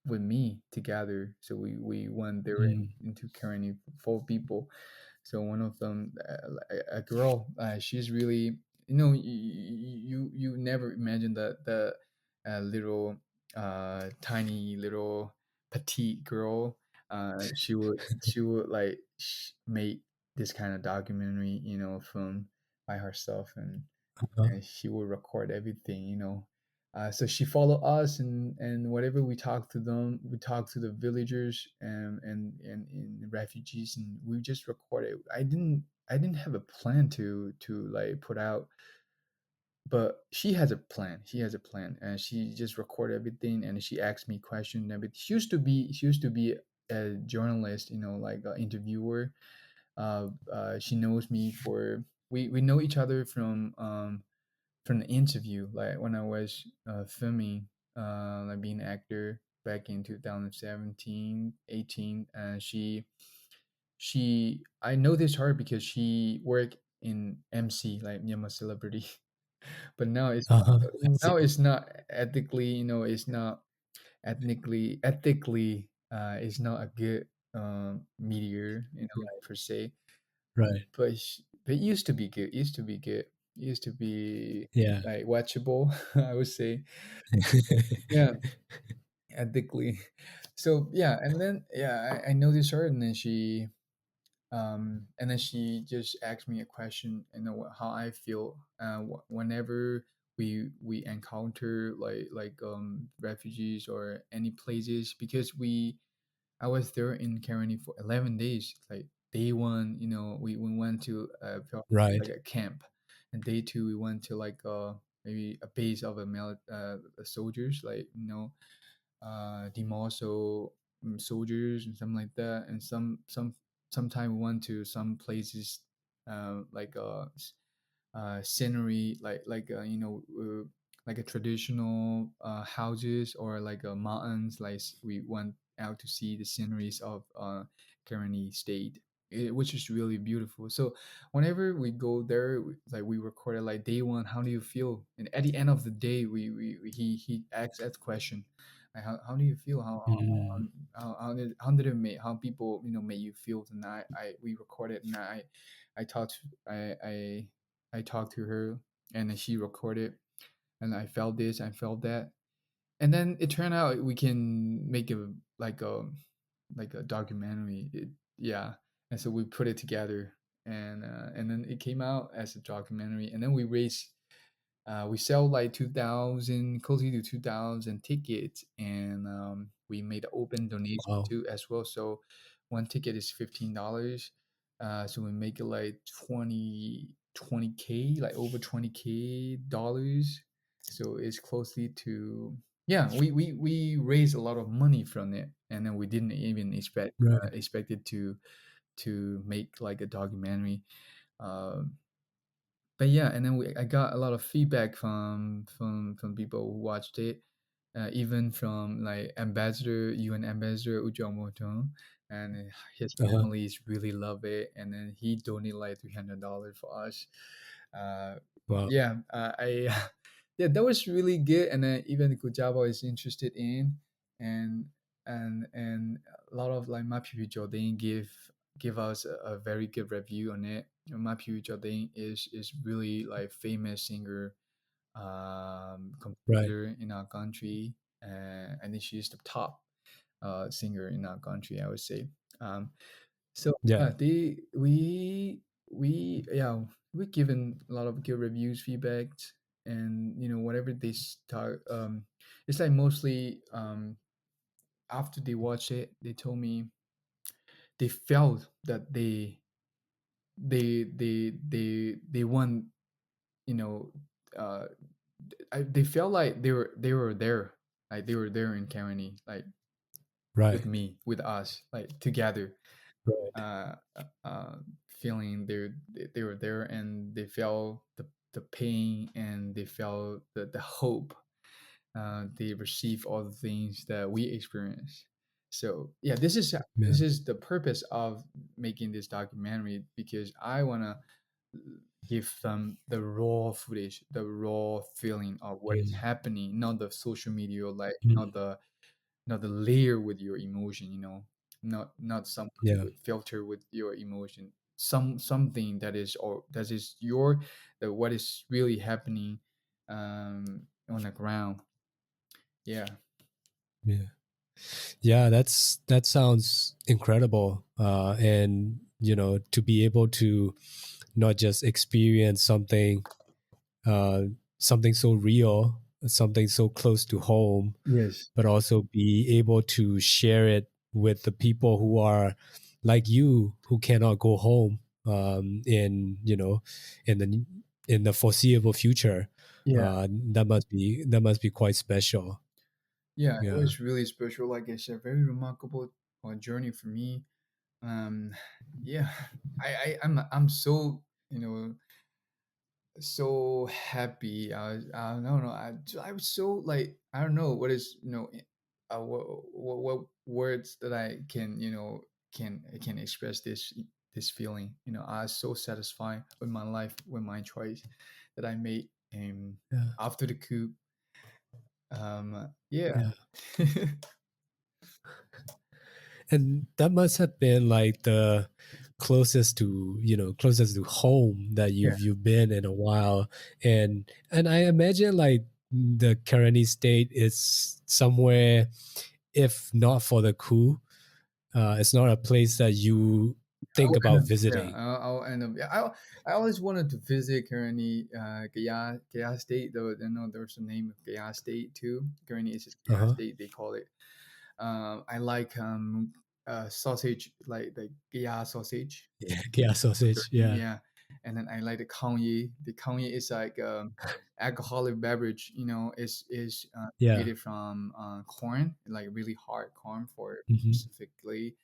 with me together. So we went there Mm. into Kearney, 4 people. So one of them, a girl, she's really, you never imagine that the little tiny little petite girl, she would like make this kind of documentary, film by herself, Uh-huh. and she will record everything, so she followed us, and whatever we talked to them, we talked to the villagers, and refugees, and we just recorded. I didn't have a plan to like put out, but she has a plan. She has a plan, and she just recorded everything, and she asked me questions and everything. She used to be a journalist, like an interviewer. She knows me for we know each other from the interview, like when I was filming, like being an actor back in 2017, 18. She I noticed her because she worked in MC, like Myanmar celebrity. But Uh-huh. I see. now it's not ethically, it's not ethically, it's not a good meteor, Right. per se. Right. But it used to be good. Used to be good. Used to be Yeah. like watchable. I would say, yeah, ethically. So yeah, and then yeah, I noticed her, and then she just asked me a question, how I feel, whenever we encounter like refugees or any places, because I was there in Karenni for 11 days. Like day one, we went to like Right. a camp, and day two we went to like maybe a base of soldiers, like Dimoso, soldiers and something like that, and sometime we went to some places, like scenery, like a traditional houses, or like mountains, like we went out to see the sceneries of Karenni state, which is really beautiful. So whenever we go there, like we recorded like day one, how do you feel? And at the end of the day, he asks that question, like, how do you feel? Mm. How did it make, how people make you feel tonight? We recorded, and I talked I talked to her, and then she recorded, and I felt this, I felt that, and then it turned out we can make a like a documentary. Yeah, and so we put it together, and then it came out as a documentary, and then we sell like 2,000, closely to 2,000 tickets, and we made an open donation Wow. too as well. So one ticket is $15. So we make it like 20k, like over 20k dollars. So it's closely to, yeah. We raised a lot of money from it, and then we didn't even Right. expect it to make like a documentary. Um, but yeah, and then I got a lot of feedback from people who watched it, even from like UN ambassador Ujong, and his Uh-huh. families really love it, and then he donated like $300 for us. Uh, Wow. yeah, I yeah, that was really good, and then even Kujabo is interested in, and and a lot of like Mapipi Jordan give us a very good review on it. Mapipi Jordan is really like famous singer, Right. composer in our country, and then she's the top singer in our country, I would say. Um, so Yeah. we yeah, we given a lot of good reviews, feedbacks, and whatever they start. It's like mostly after they watch it, they told me they felt that they want, you know uh they felt like they were there, like they were there in Karenni, like with Right. me, with us, like together, Right. uh, feeling they were there, and they felt the pain, and they felt the hope. They receive all the things that we experience. So yeah, this Yeah. is the purpose of making this documentary, because I wanna give them the raw footage, the raw feeling of what is Mm, happening, not the social media, like mm, not the layer with your emotion, not something yeah, with filter with your emotion, something that is, or that is your, the what is really happening on the ground. Yeah. yeah. Yeah, that sounds incredible. And to be able to not just experience uh, something so real, something so close to home, Yes. but also be able to share it with the people who are like you, who cannot go home in the foreseeable future. Yeah. That must be quite special. Yeah, it Yeah, was really special. Like I said, very remarkable journey for me. Um, yeah, I'm so, so happy. I don't know. I was so like, I don't know what is, what words that I can, can express this feeling. I was so satisfied with my life, with my choice that I made yeah, after the coup. Yeah. yeah. And that must have been like the closest to home that Yeah. you've been in a while. And I imagine like the Karenni state is somewhere, if not for the coup, it's not a place that you think I'll end about up, yeah, visiting. I'll end up. Yeah, I always wanted to visit Gurney, Gaya State. Though I know there's a name of Gaya State too. Gurney is just Gaya Uh-huh. State. They call it. I like sausage, like the Gaya sausage. Yeah, yeah, sausage. Yeah, Yeah, and then I like the cognac. The cognac is like alcoholic beverage. Is yeah. created from corn, like really hard corn, for Hmm. specifically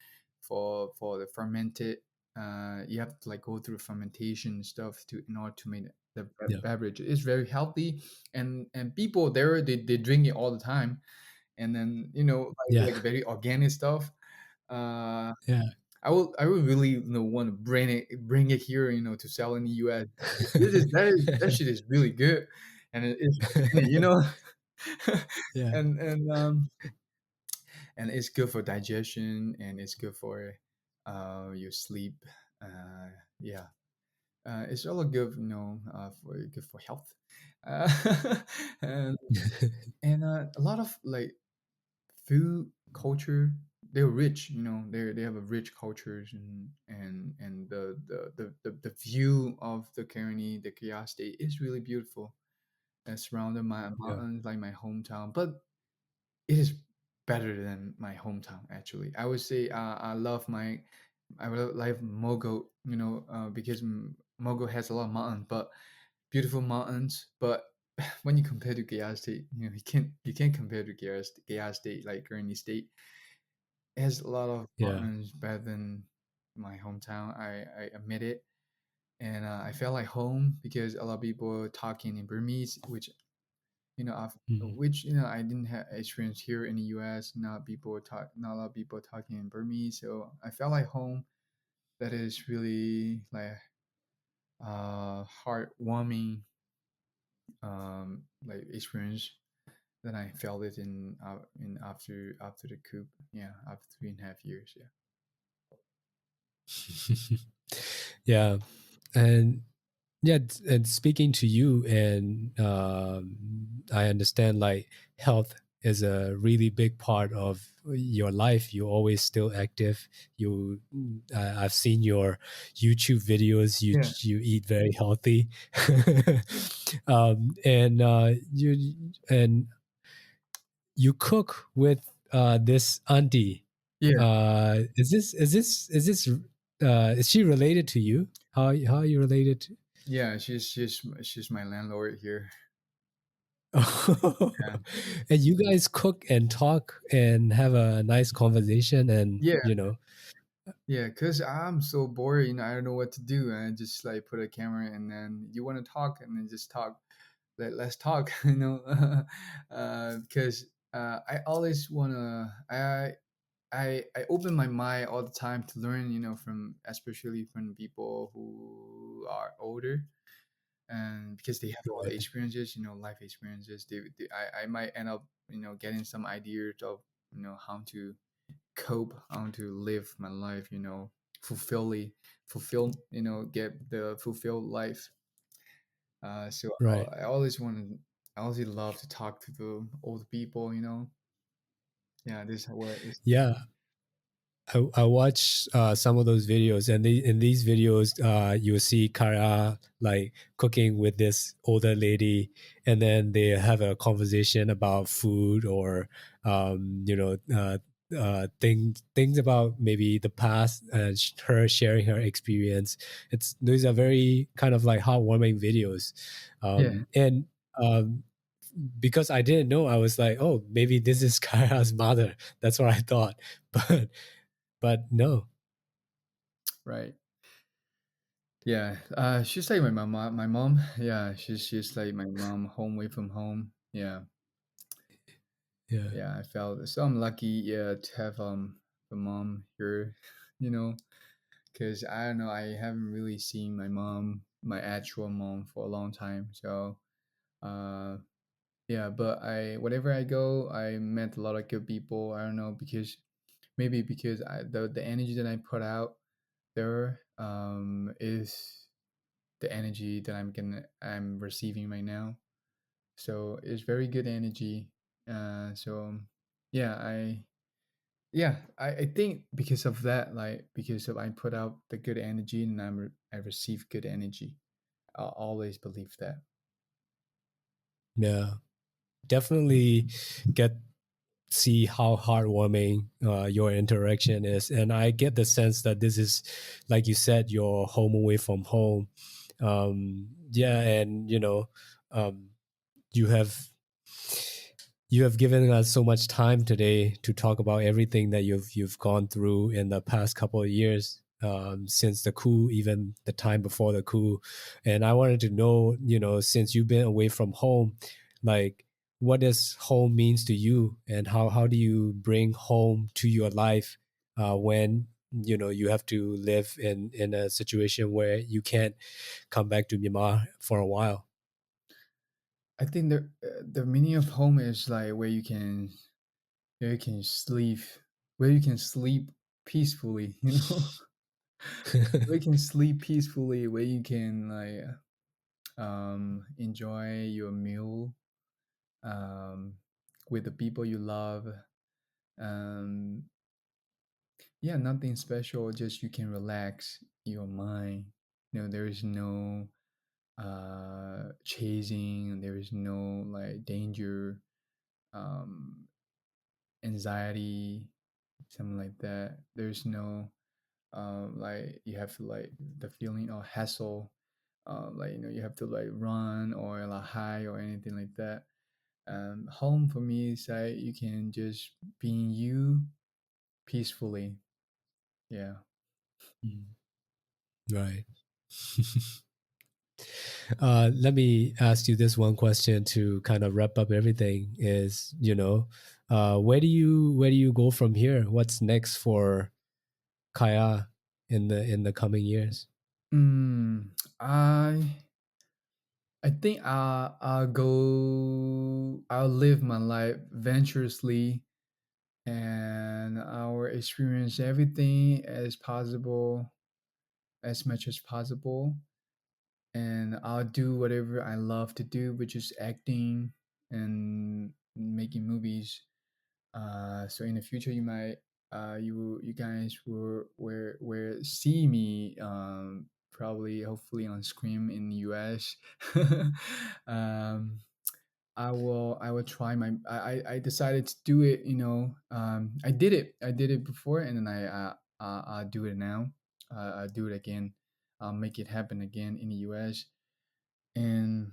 for the fermented. You have to like go through fermentation stuff to in order to make the Yeah, beverage. It's very healthy, and people there, they drink it all the time. And then yeah, like very organic stuff. Uh, yeah. I would really want to bring it here, to sell in the US. That shit is really good, and it's organic, Yeah. and it's good for digestion, and it's good for your sleep. Yeah, it's all good, for good for health, uh, and a lot of like food culture, they're rich, they have a rich cultures, and the view of the Caroni, the Kaya state is really beautiful, surrounded by Yeah. mountains like my hometown, but it is better than my hometown. Actually, I would say I would like Mogok, because Mogok has a lot of mountains, but beautiful mountains. But when you compare to Gaya State, you can't compare to Gaya State, like Gurney State. It has a lot of Yeah. mountains better than my hometown. I admit it, and I felt like home because a lot of people were talking in Burmese, Mhm. which I didn't have experience here in the U.S. Not a lot of people talking in Burmese, so I felt like home. That is really like heartwarming, like experience that I felt it in after the coup. Yeah, after 3.5 years. Yeah. Yeah. And yeah, and speaking to you, and I understand like health is a really big part of your life. You're always still active. I've seen your YouTube videos. You Yeah. you eat very healthy, and you cook with this auntie. Yeah. Is she related to you? How are you related to? Yeah, she's my landlord here. Yeah. And you guys cook and talk and have a nice conversation, and Yeah, yeah, cause I'm so bored, I don't know what to do, and I just like put a camera, and then you want to talk, and then just talk. Let's talk, because I always wanna. I open my mind all the time to learn, from especially from people who are older. and because they have all the Right. experiences, life experiences, I might end up, getting some ideas of, how to cope, how to live my life, fulfilly, fulfill, get the fulfilled life. So Right. I always I always love to talk to the old people, Yeah, this is what is. Yeah. I watch some of those videos, and in these videos, you will see Kara like cooking with this older lady, and then they have a conversation about food or things about maybe the past, and her sharing her experience. It's Those are very kind of like heartwarming videos, Yeah, and because I didn't know, I was like, oh, maybe this is Kara's mother. That's what I thought, but no. right. Yeah, she's like my mom. My mom, yeah, she's like my mom, home away from home. Yeah, Yeah. yeah. I felt so I'm lucky, yeah, to have a mom here, you know, because I don't know, I haven't really seen my mom, my actual mom, for a long time. So, uh, yeah, but I wherever I go, I met a lot of good people. I don't know, because maybe because the energy that I put out there is the energy that I'm receiving right now. So it's very good energy. So yeah, I think because of that, like because of I put out the good energy and I receive good energy. I'll always believe that. Yeah. Definitely get see how heartwarming your interaction is, and I get the sense that this is, like you said, your home away from home. Yeah, and um, you have given us so much time today to talk about everything that you've gone through in the past couple of years, since the coup, even the time before the coup. And I wanted to know, since you've been away from home, like what does home means to you, and how do you bring home to your life when you have to live in a situation where you can't come back to Myanmar for a while. I think the meaning of home is like where you can sleep, where you can sleep peacefully. Where you can sleep peacefully, where you can like enjoy your meal um, with the people you love. Um, yeah, nothing special. Just you can relax your mind. There is no chasing. There is no like danger, um, anxiety, something like that. There's no like you have to like the feeling of hassle. Like you have to like run or like hide or anything like that. Home for me is like you can just being you peacefully. Yeah. Mm. Right. Let me ask you this one question to kind of wrap up everything. Is where do you go from here? What's next for Kaya in the coming years? Mm, I think I'll live my life venturously, and I'll experience everything as possible, as much as possible, and I'll do whatever I love to do, which is acting and making movies. So in the future, you might you guys will see me probably hopefully on Scream in the US. um, I will try my I decided to do it. I did it before, and then I do it now. I do it again. I'll make it happen again in the US, and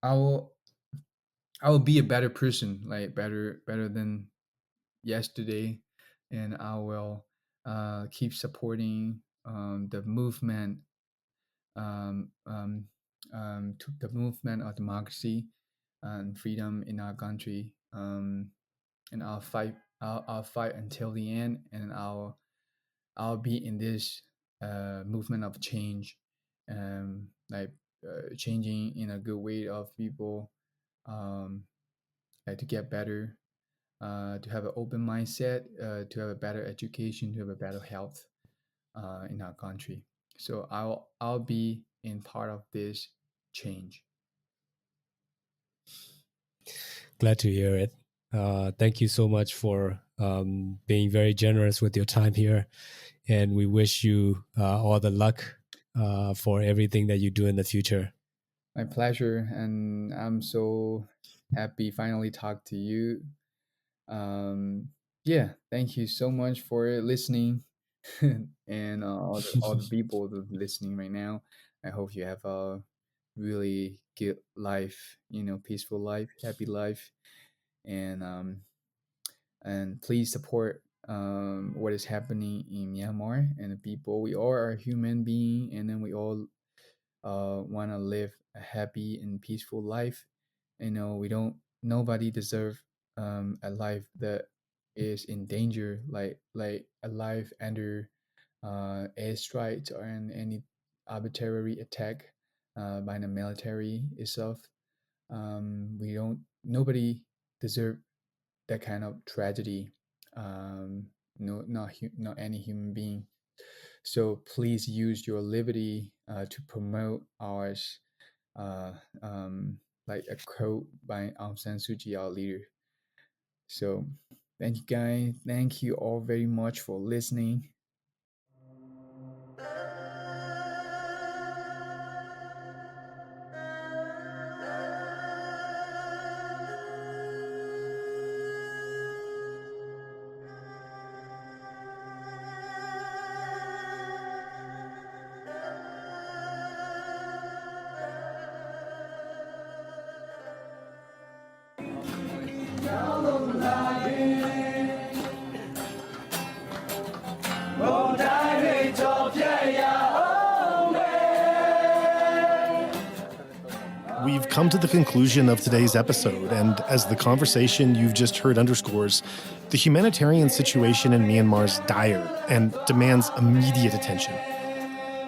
I will I will be a better person, like better than yesterday, and I will keep supporting the movement, um, um, to the movement of democracy and freedom in our country. And I'll fight. I'll fight until the end, and I'll be in this movement of change, like changing in a good way of people, to get better, to have an open mindset, to have a better education, to have a better health in our country. So I'll be in part of this change. Glad to hear it. Thank you so much for being very generous with your time here. And we wish you all the luck for everything that you do in the future. My pleasure. And I'm so happy finally talk to you. Yeah, thank you so much for listening. And all the people that are listening right now. I hope you have a really good life, peaceful life, happy life. And please support what is happening in Myanmar and the people. We all are human being, and then we all want to live a happy and peaceful life. We don't. Nobody deserve a life that is in danger, like a life under airstrikes or any arbitrary attack by the military itself. We don't. Nobody deserve that kind of tragedy. No, not any human being. So please use your liberty to promote ours, uh, like a quote by Aung San Suu Kyi, our leader. So thank you, guys. Thank you all very much for listening. We've come to the conclusion of today's episode, and as the conversation you've just heard underscores, the humanitarian situation in Myanmar is dire and demands immediate attention.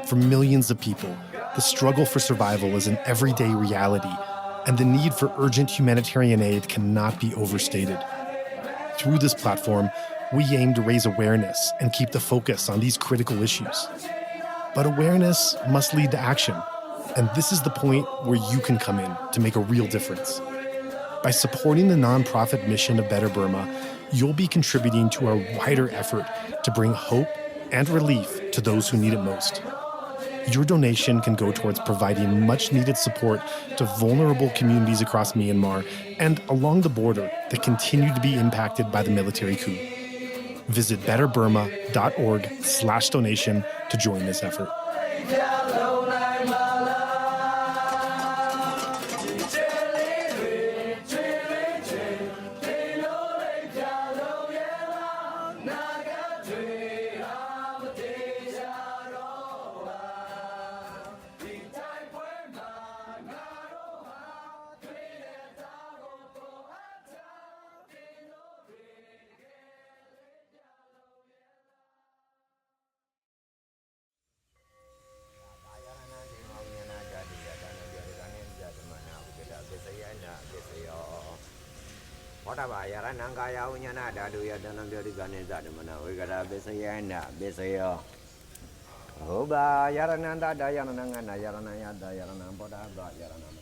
For millions of people, the struggle for survival is an everyday reality, and the need for urgent humanitarian aid cannot be overstated. Through this platform, we aim to raise awareness and keep the focus on these critical issues. But awareness must lead to action. And this is the point where you can come in to make a real difference. By supporting the nonprofit mission of Better Burma, you'll be contributing to our wider effort to bring hope and relief to those who need it most. Your donation can go towards providing much-needed support to vulnerable communities across Myanmar and along the border that continue to be impacted by the military coup. Visit betterburma.org/donation to join this effort. Oba yarananda dayananga yaranaya dayanam boda ba yaranam